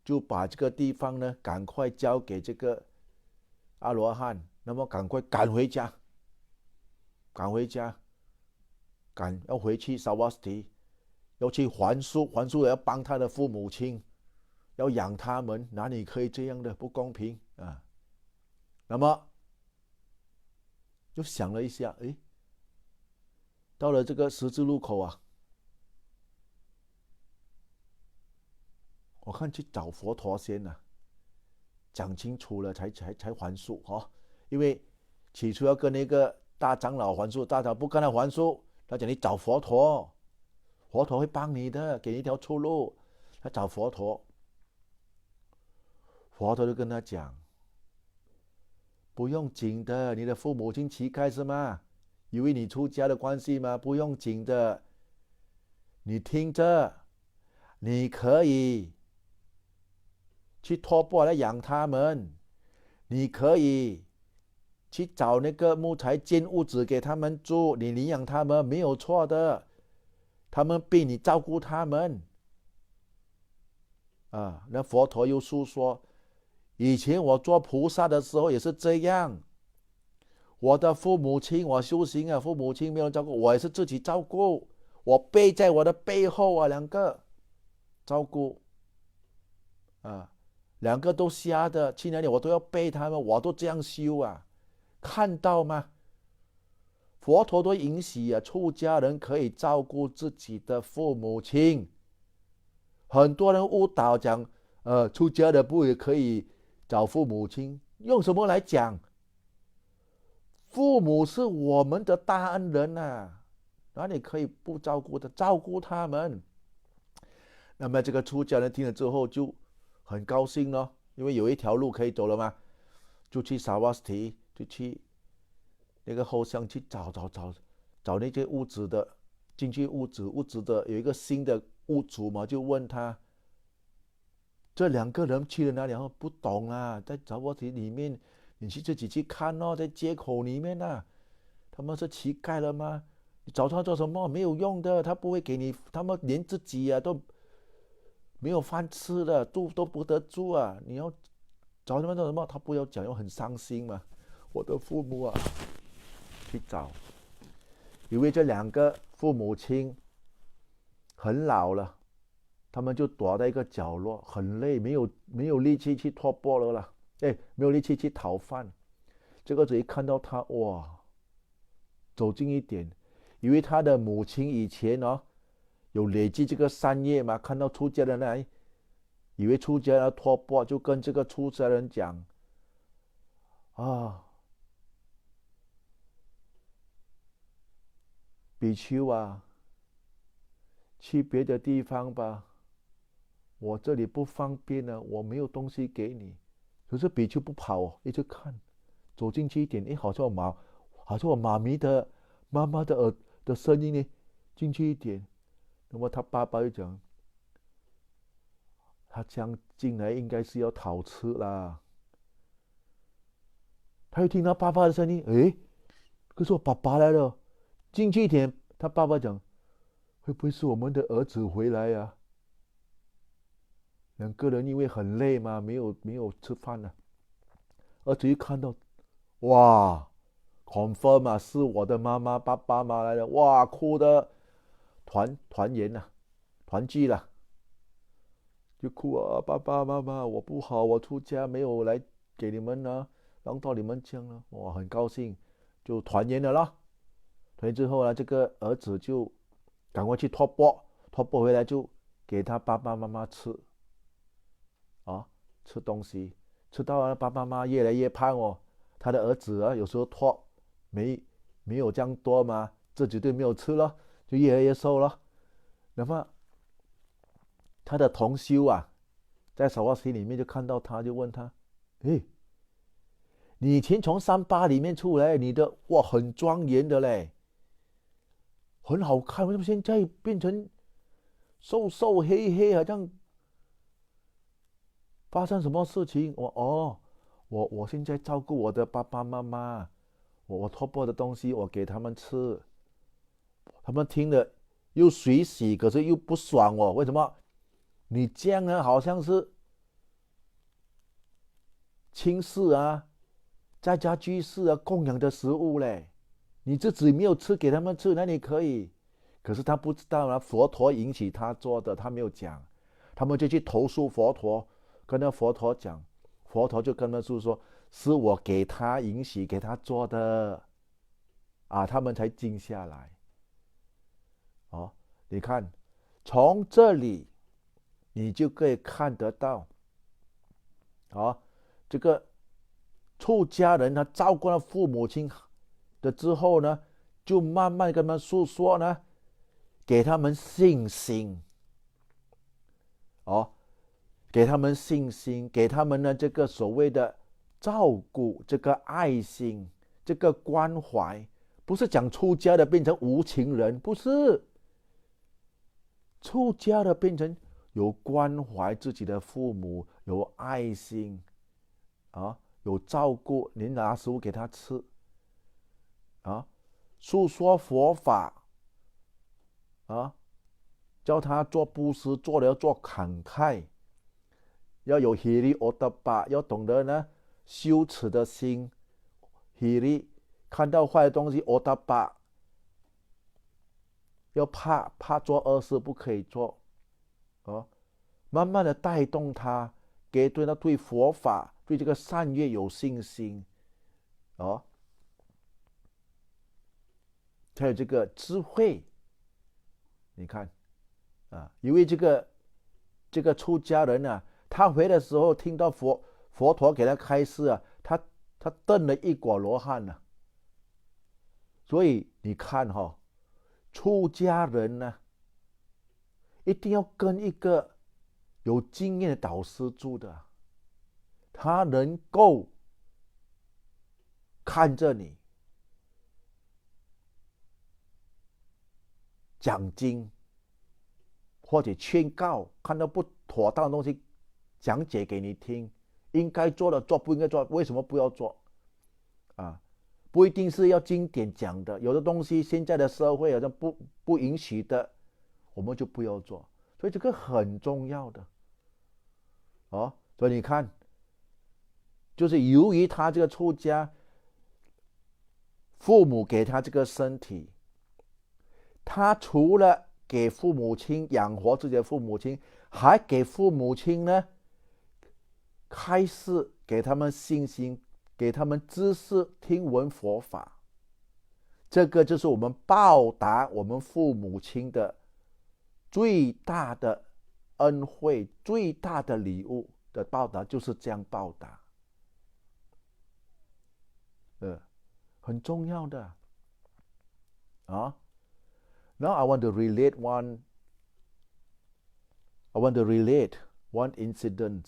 就把这个地方呢赶快交给这个阿罗汉，那么赶快赶回家，要回去沙瓦西，要去还书也要帮他的父母亲，要养他们，哪里可以这样的不公平啊？那么就想了一下，到了这个十字路口啊，我看去找佛陀先啊，讲清楚了才还书因为起初要跟那个大长老还书，大长老不跟他还书，他讲你找佛陀，佛陀会帮你的，给你一条出路。他找佛陀，佛陀就跟他讲，不用紧的，你的父母亲乞丐是吗？因为你出家的关系吗？不用紧的，你听着，你可以去托钵来养他们，你可以去找那个木材建屋子给他们住，你领养他们没有错的，他们逼你照顾他们啊。那佛陀又诉说，以前我做菩萨的时候也是这样，我的父母亲我修行啊，父母亲没有照顾，我也是自己照顾，我背在我的背后啊，2个照顾啊，2个都瞎的，去哪里我都要背他们，我都这样修啊，看到吗？佛陀都允许出家人可以照顾自己的父母亲。很多人误导讲，出家的不也可以找父母亲？用什么来讲？父母是我们的大恩人啊，哪里可以不照顾的？照顾他们。那么这个出家人听了之后就很高兴咯，因为有一条路可以走了嘛，就去沙瓦西，就去那个后巷去找那些屋子的进去屋子的有一个新的屋主嘛，就问他这2个人去了哪里？然后不懂啦，在杂货店里面，你自己去看哦，在街口里面啊，他们是乞丐了吗？你找他做什么？没有用的，他不会给你，他们连自己都没有饭吃的，住都不得住啊！你要找他们做什么？他不要讲，又很伤心嘛。我的父母啊，去找，因为这2个父母亲很老了，他们就躲在一个角落，很累，没有力气去托钵了啦，没有力气去讨饭。这个一看到他，哇，走近一点，因为他的母亲以前有累积这个善业嘛，看到出家人来，以为出家人托钵，就跟这个出家人讲啊，比丘啊，去别的地方吧，我这里不方便了，我没有东西给你。可是比丘不跑一直看，走进去一点，好像我妈咪的妈妈的声音呢，进去一点。那么他爸爸就讲，他这样进来应该是要讨吃啦。他又听到爸爸的声音，可是我爸爸来了，进去一点，他爸爸讲，会不会是我们的儿子回来呀？2个人因为很累嘛，没有吃饭了。儿子一看到，哇 ，confirm 啊，是我的妈妈爸爸妈来了，哇，哭的团圆了，团聚了，就哭啊，爸爸妈妈，我不好，我出家没有来给你们呢，让到你们这样了，哇，很高兴，就团圆了啦。团圆之后呢，这个儿子就赶快去托钵回来就给他爸爸妈妈吃，吃东西，吃到了爸爸妈妈越来越胖哦。他的儿子有时候托没有这样多嘛，这绝对没有吃了，就越来越瘦了。那么他的同修在小瓦溪里面就看到他，就问他，你以前从38里面出来，你的哇很庄严的嘞，很好看，为什么现在变成瘦瘦黑黑，好像发生什么事情？我现在照顾我的爸爸妈妈，我托钵的东西我给他们吃，他们听了又随喜，可是又不爽哦。为什么？你这样呢，好像是轻视在家居士供养的食物嘞，你自己没有吃给他们吃，那你可以。可是他不知道佛陀允许他做的，他没有讲，他们就去投诉佛陀，跟那佛陀讲，佛陀就跟他们说，是我给他允许给他做的他们才静下来。你看，从这里你就可以看得到这个出家人他照顾了父母亲的之后呢，就慢慢跟他们诉说呢，给他们信心给他们信心，给他们的这个所谓的照顾，这个爱心，这个关怀，不是讲出家的变成无情人，不是，出家的变成有关怀自己的父母，有爱心有照顾，你拿食物给他吃诉说佛法教他做布施，做了要做慷慨，要有 hiri ottappa， 要懂得呢羞耻的心 hiri， 看到坏的东西 ottappa， 要怕做恶事不可以做慢慢的带动他，对他对佛法对这个善业有信心才有这个智慧。你看因为这个出家人他回来的时候听到佛陀给他开示他登了一果罗汉所以你看出家人一定要跟一个有经验的导师住的，他能够看着你讲经或者劝告，看到不妥当的东西讲解给你听，应该做的做，不应该做为什么不要做啊？不一定是要经典讲的，有的东西现在的社会好像不允许的，我们就不要做，所以这个很重要的哦。所以你看，就是由于他这个出家，父母给他这个身体，他除了给父母亲养活自己的父母亲，还给父母亲呢开示，给他们信心，给他们知识，听闻佛法。这个就是我们报答我们父母亲的最大的恩惠，最大的礼物的报答，就是这样报答。很重要的啊。Now I want to relate one incident.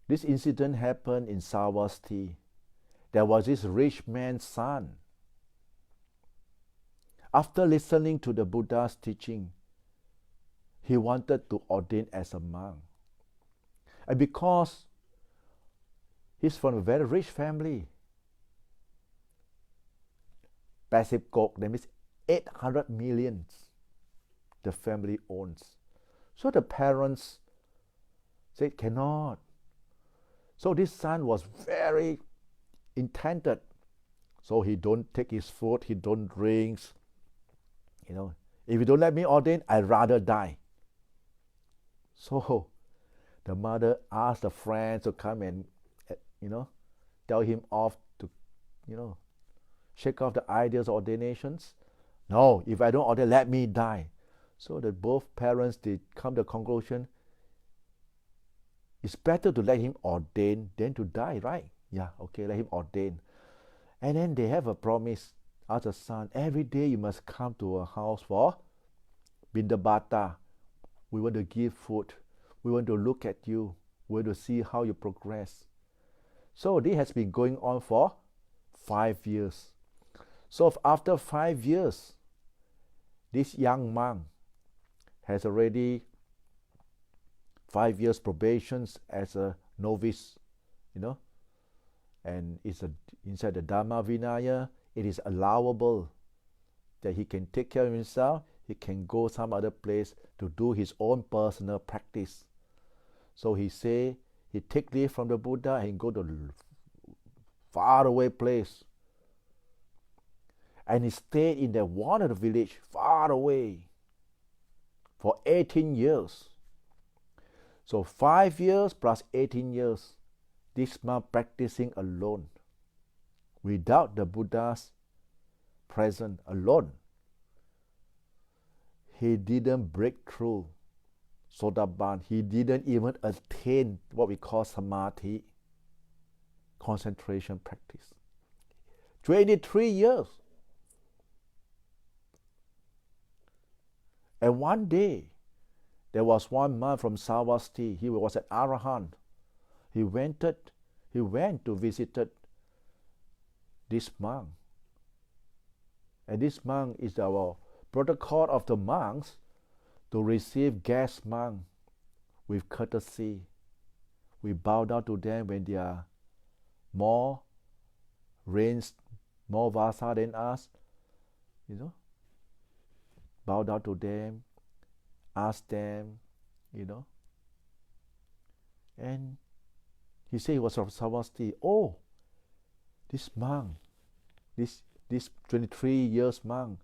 This incident happened in Sarvasti. There was this rich man's son. After listening to the Buddha's teaching, he wanted to ordain as a monk. And because he's from a very rich family, passive gold, that means 800 million the family owns. So the parents said, cannot. So this son was very intended. So he don't take his food, he don't drinks. If you don't let me ordain, I'd rather die. So the mother asked the friends to come and, tell him off to, shake off the ideas of ordinations. No, if I don't ordain, let me die. So that both parents did come to the conclusion, it's better to let him ordain than to die, right? Yeah, okay, let him ordain. And then they have a promise, ask the son, every day you must come to our house for Bindabata. We want to give food. We want to look at you. We want to see how you progress. So this has been going on for 5 years. So after 5 years, this young monk has already 5 years probation as a novice, and inside the Dhamma Vinaya, it is allowable that he can take care of himself, he can go some other place to do his own personal practice. So he say, he take leave from the Buddha and go to far away place. And he stayed in that one of the village far away for 18 years. So 5 years plus 18 years, this monk practicing alone, without the Buddha's presence, alone. He didn't break through Sotapan. He didn't even attain what we call samadhi, concentration practice. 23 years. And one day, there was one monk from Sarvasti. He was an Arahant. He went to visit this monk. And this monk is our protocol of the monks to receive guest monk with courtesy. We bow down to them when they are more range, more vasa than us. Bow down to them, ask them, And he said he was from Sarvasti. Oh, this monk, this 23 years monk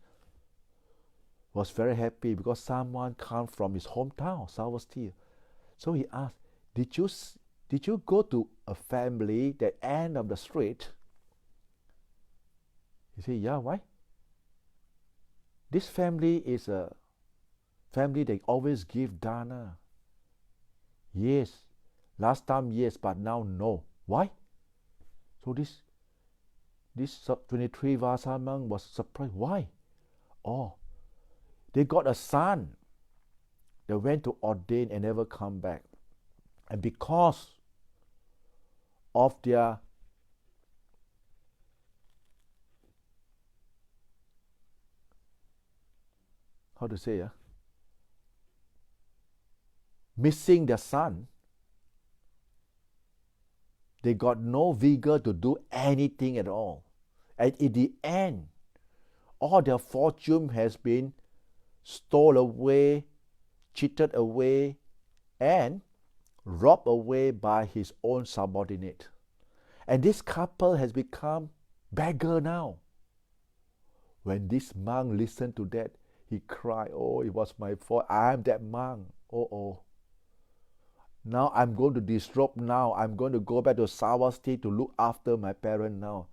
was very happy because someone come from his hometown, Sarvasti. So he asked, did you go to a family that end of the street? He said, yeah, why? This family is a family that always give dana. Yes, last time yes, but now no. Why? So this 23 Vasa monk was surprised. Why? Oh, they got a son. They went to ordain and never come back. And because of their how to say, missing the sun. They got no vigor to do anything at all. And in the end, all their fortune has been stolen away, cheated away, and robbed away by his own subordinate. And this couple has become beggar now. When this monk listened to that, he cried, "Oh, it was my fault. I am that monk. Oh. Now I'm going to disrobe now. I'm going to go back to Sarvasti to look after my parents now."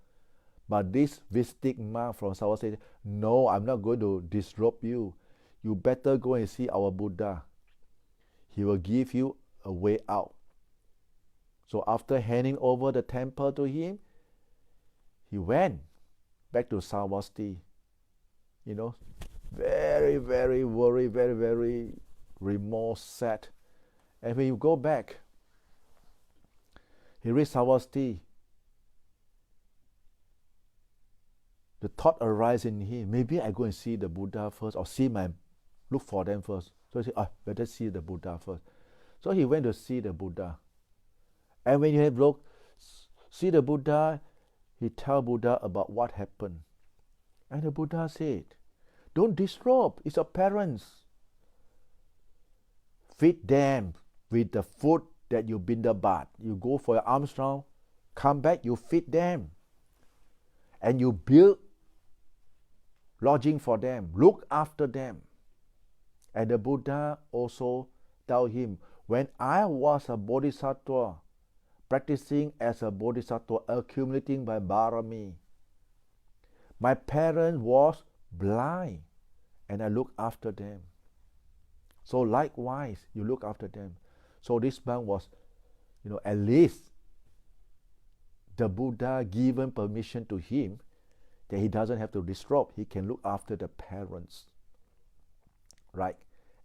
But this visiting monk from Sarvasti said, "No, I'm not going to disrobe you. You better go and see our Buddha. He will give you a way out." So after handing over the temple to him, he went back to Sarvasti. Very, very worried, very, very remorse, sad. And when you go back, he reached Sarvasti. The thought arises in him, maybe I go and see the Buddha first, or look for them first. So he said, better see the Buddha first. So he went to see the Buddha. And when you see the Buddha, he tell Buddha about what happened. And the Buddha said, "Don't disrobe, it's your parents. Feed them with the food that you bindabat. You go for your alms round, come back, you feed them. And you build lodging for them, look after them." And the Buddha also told him, "When I was a bodhisattva, practicing as a bodhisattva, accumulating my barami, my parents was blind, and I look after them. So likewise, you look after them." So this monk was, at least the Buddha given permission to him that he doesn't have to disrobe. He can look after the parents. Right?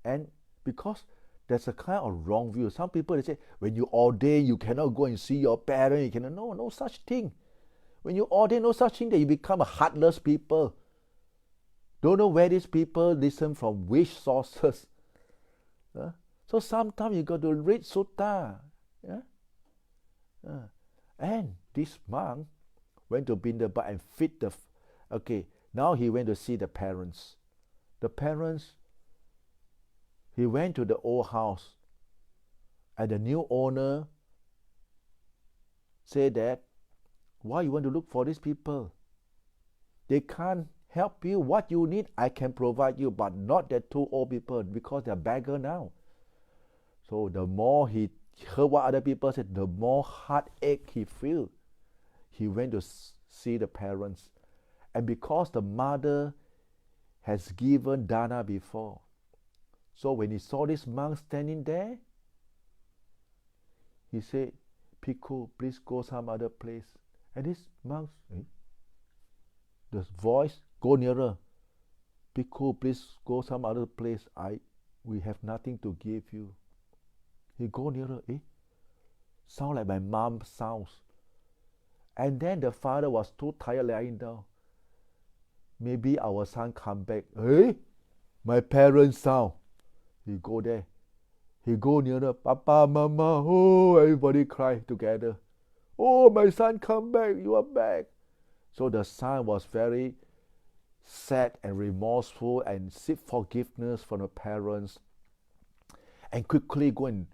And because there's a kind of wrong view. Some people, they say, when you ordain, you cannot go and see your parents. You cannot. No such thing. When you ordain, no such thing that you become a heartless people. Don't know where these people listen from, which sources. So sometimes you got to read sutta. And this monk went to Bindabat and feed now he went to see the parents. The parents, he went to the old house, and the new owner said that, "Why you want to look for these people? They can't help you. What you need, I can provide you, but not that two old people, because they're beggar now." So the more he heard what other people said, the more heartache he felt. He went to see the parents. And because the mother has given dana before, so when he saw this monk standing there, he said, "Bhikkhu, please go some other place." And this monk, the voice, "Go nearer. Bhikkhu, please go some other place. We have nothing to give you." He go nearer. Sound like my mom sounds. And then the father was too tired lying down. Maybe our son come back. My parents sound. He go there. He go nearer. "Papa, Mama," everybody cry together. "My son come back, you are back." So the son was very sad and remorseful and seek forgiveness from the parents, and quickly go and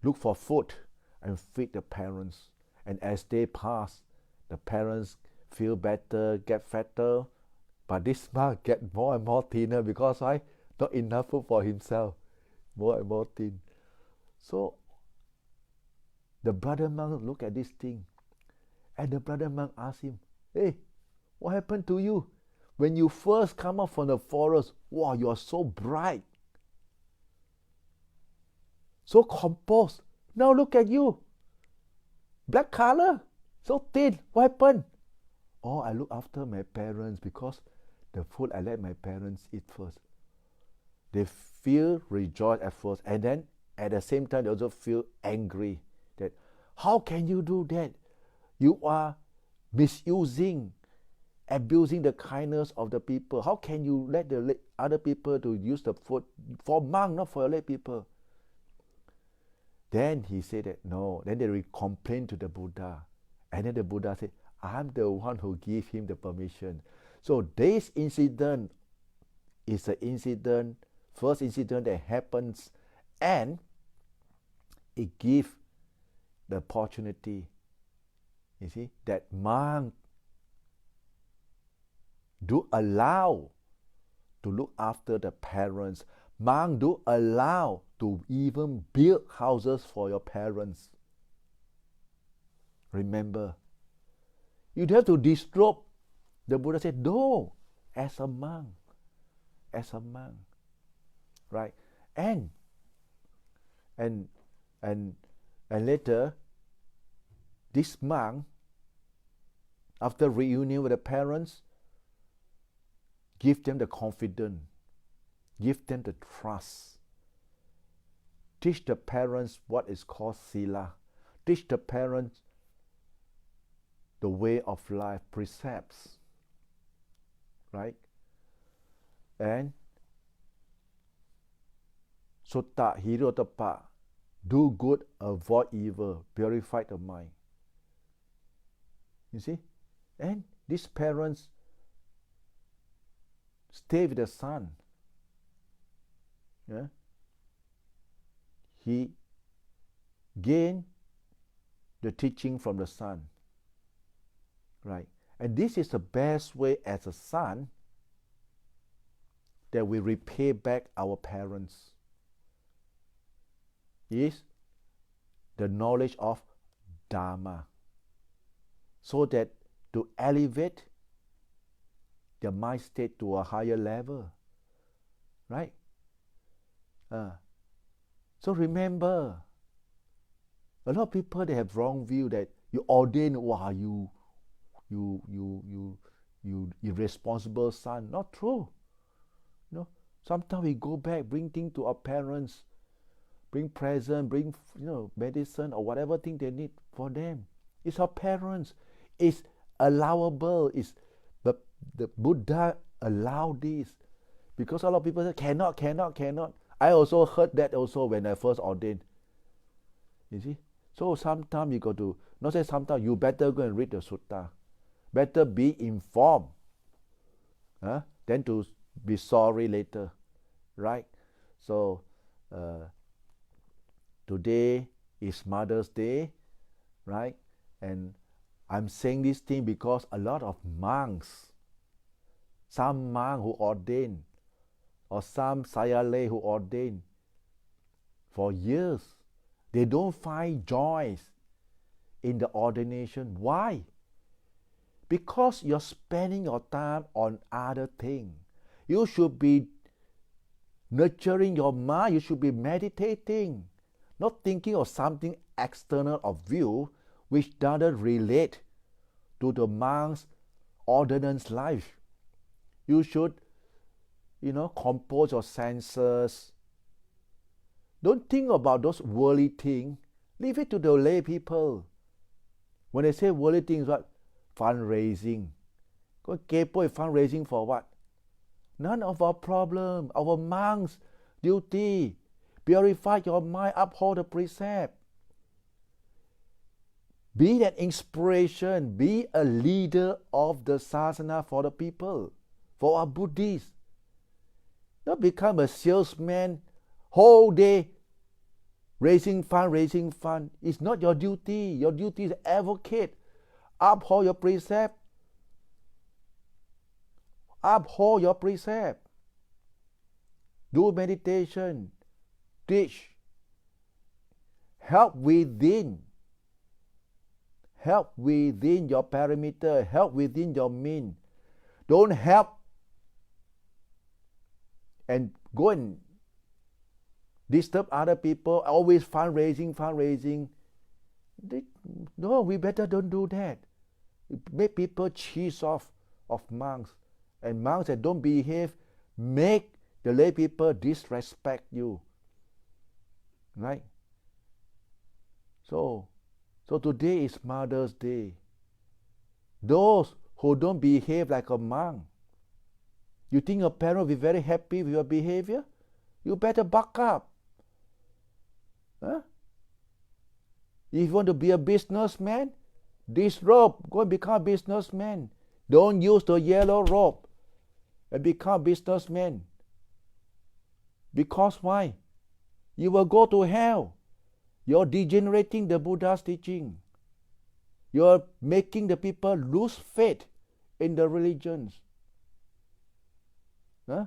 look for food and feed the parents. And as they pass, the parents feel better, get fatter, but this monk get more and more thinner because why? Not enough food for himself, more and more thin. So the brother monk look at this thing, and the brother monk asked him, "Hey, what happened to you? When you first come out from the forest, wow, you are so bright, so composed. Now look at you, black color, so thin. What happened?" "I look after my parents because the food I let my parents eat first." They feel rejoiced at first, and then at the same time they also feel angry that, "How can you do that? You are misusing abusing the kindness of the people. How can you let the other people to use the food for monk, not for lay people? Then he said that no. Then they complained to the Buddha, and then the Buddha said, I'm the one who gave him the permission. So this incident is the first incident that happens, and it gives the opportunity, you see, that monk do allow to look after the parents. Monk do allow to even build houses for your parents. Remember, you have to disrobe. The Buddha said, no, as a monk, right? And later, this monk, after reunion with the parents, give them the confidence, give them the trust, teach the parents what is called sila, teach the parents the way of life, precepts, right? And sutta hirotapa, do good, avoid evil, purify the mind. You see? And these parents stay with the son. Yeah? He gained the teaching from the son. Right? And this is the best way as a son that we repay back our parents, is the knowledge of Dhamma, so that to elevate their mind state to a higher level, right? So remember, a lot of people, they have wrong view that you ordain, wow, you irresponsible son. Not true. No, sometimes we go back, bring things to our parents, bring present, bring medicine or whatever thing they need for them. It's our parents. It's allowable. It's the Buddha allowed this, because a lot of people say cannot. I also heard that also when I first ordained. You see, so sometimes you got to not say sometimes, you better go and read the sutta. Better be informed, than to be sorry later, right? So today is Mother's Day, right? And I'm saying this thing because a lot of monks, some monks who ordain, or some sayalay who ordain for years, they don't find joy in the ordination. Why? Because you're spending your time on other things. You should be nurturing your mind. You should be meditating, not thinking of something external of you which doesn't relate to the monk's ordinance life. You should, compose your senses. Don't think about those worldly things. Leave it to the lay people. When they say worldly things, what? Fundraising. Go kepo fundraising for what? None of our problem. Our monks' duty. Purify your mind, uphold the precept. Be an inspiration. Be a leader of the sasana for the people, for our Buddhists. Not become a salesman whole day raising fund. It's not your duty. Your duty is advocate. Uphold your precept. Uphold your precept. Do meditation. Teach. Help within. Help within your parameter. Help within your mean. Don't help and go and disturb other people. Always fundraising. No, we better don't do that. Make people cheese off of monks. And monks that don't behave make the lay people disrespect you. Right? So today is Mother's Day. Those who don't behave like a monk. You think a parent will be very happy with your behavior? You better buck up. Huh? If you want to be a businessman, disrobe, go and become a businessman. Don't use the yellow robe and become a businessman. Because why? You will go to hell. You're degenerating the Buddha's teaching. You're making the people lose faith in the religions. Huh?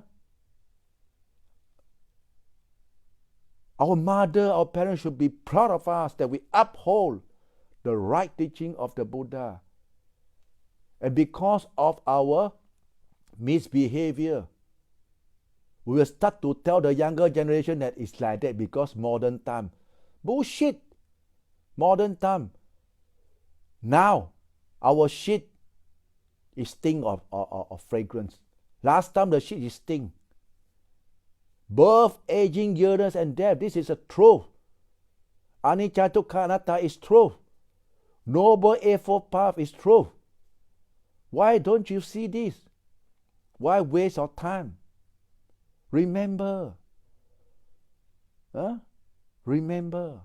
Our mother, our parents should be proud of us that we uphold the right teaching of the Buddha. And because of our misbehavior, we will start to tell the younger generation that it's like that because modern time. Bullshit! Modern time. Now, our shit is stink of fragrance. Last time the shit is stink. Birth, aging, illness, and death. This is a truth. Anicca, dukkha, anatta is truth. Noble Eightfold Path is truth. Why don't you see this? Why waste your time? Remember. Remember.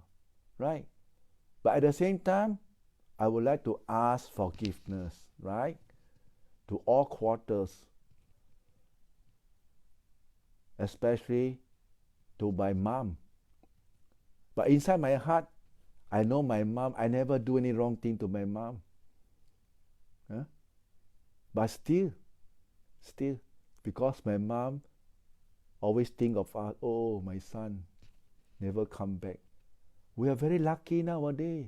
Right? But at the same time, I would like to ask forgiveness, right? To all quarters. Especially to my mom. But inside my heart, I know my mom, I never do any wrong thing to my mom. But still, because my mom always think of us, oh, my son never come back. We are very lucky nowadays.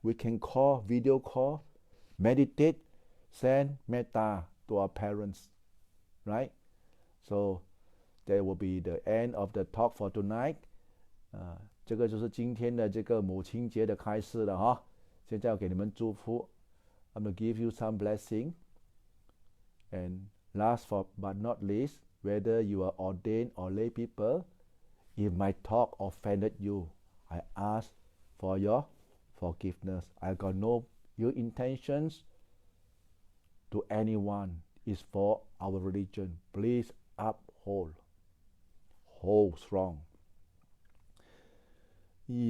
We can call, video call, meditate, send metta to our parents, right? So that will be the end of the talk for tonight. 这个就是今天的这个母亲节的开示了哈。现在要给你们祝福。I'm going to give you some blessing. And last but not least, whether you are ordained or lay people, if my talk offended you, I ask for your forgiveness. I got no ill intentions to anyone. It's for our religion. Please uphold. Hold strong.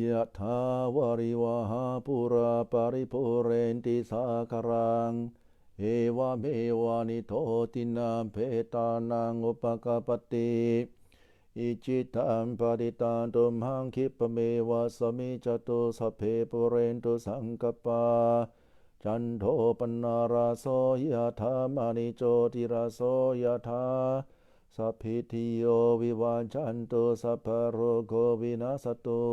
ยะถาวาริวหาปุราปริปุเรนติสาคารังเอวเมวะนิโทตินังเปตานังอุปกปปติอิจิตังปฏิตังตุมหังคิปะเมวะสมิจตุสัพเพปุเรนตุสังกปาจันโทปนาราโสยะถามณิโจติราโสยะถาสัพพิติโยวิวัจจันตุสัพพะโรโควินาสตุ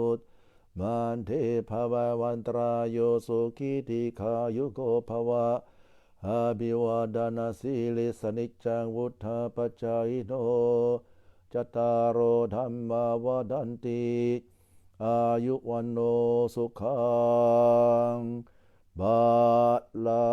มันเทภววันตรายโยสุขิติขายุโกภวะอาภิวาดานาสิลิสนิจจังวุฒาปัจจายโนจตารโอธรรมาวดันติอายุวันโนสุขังบาลั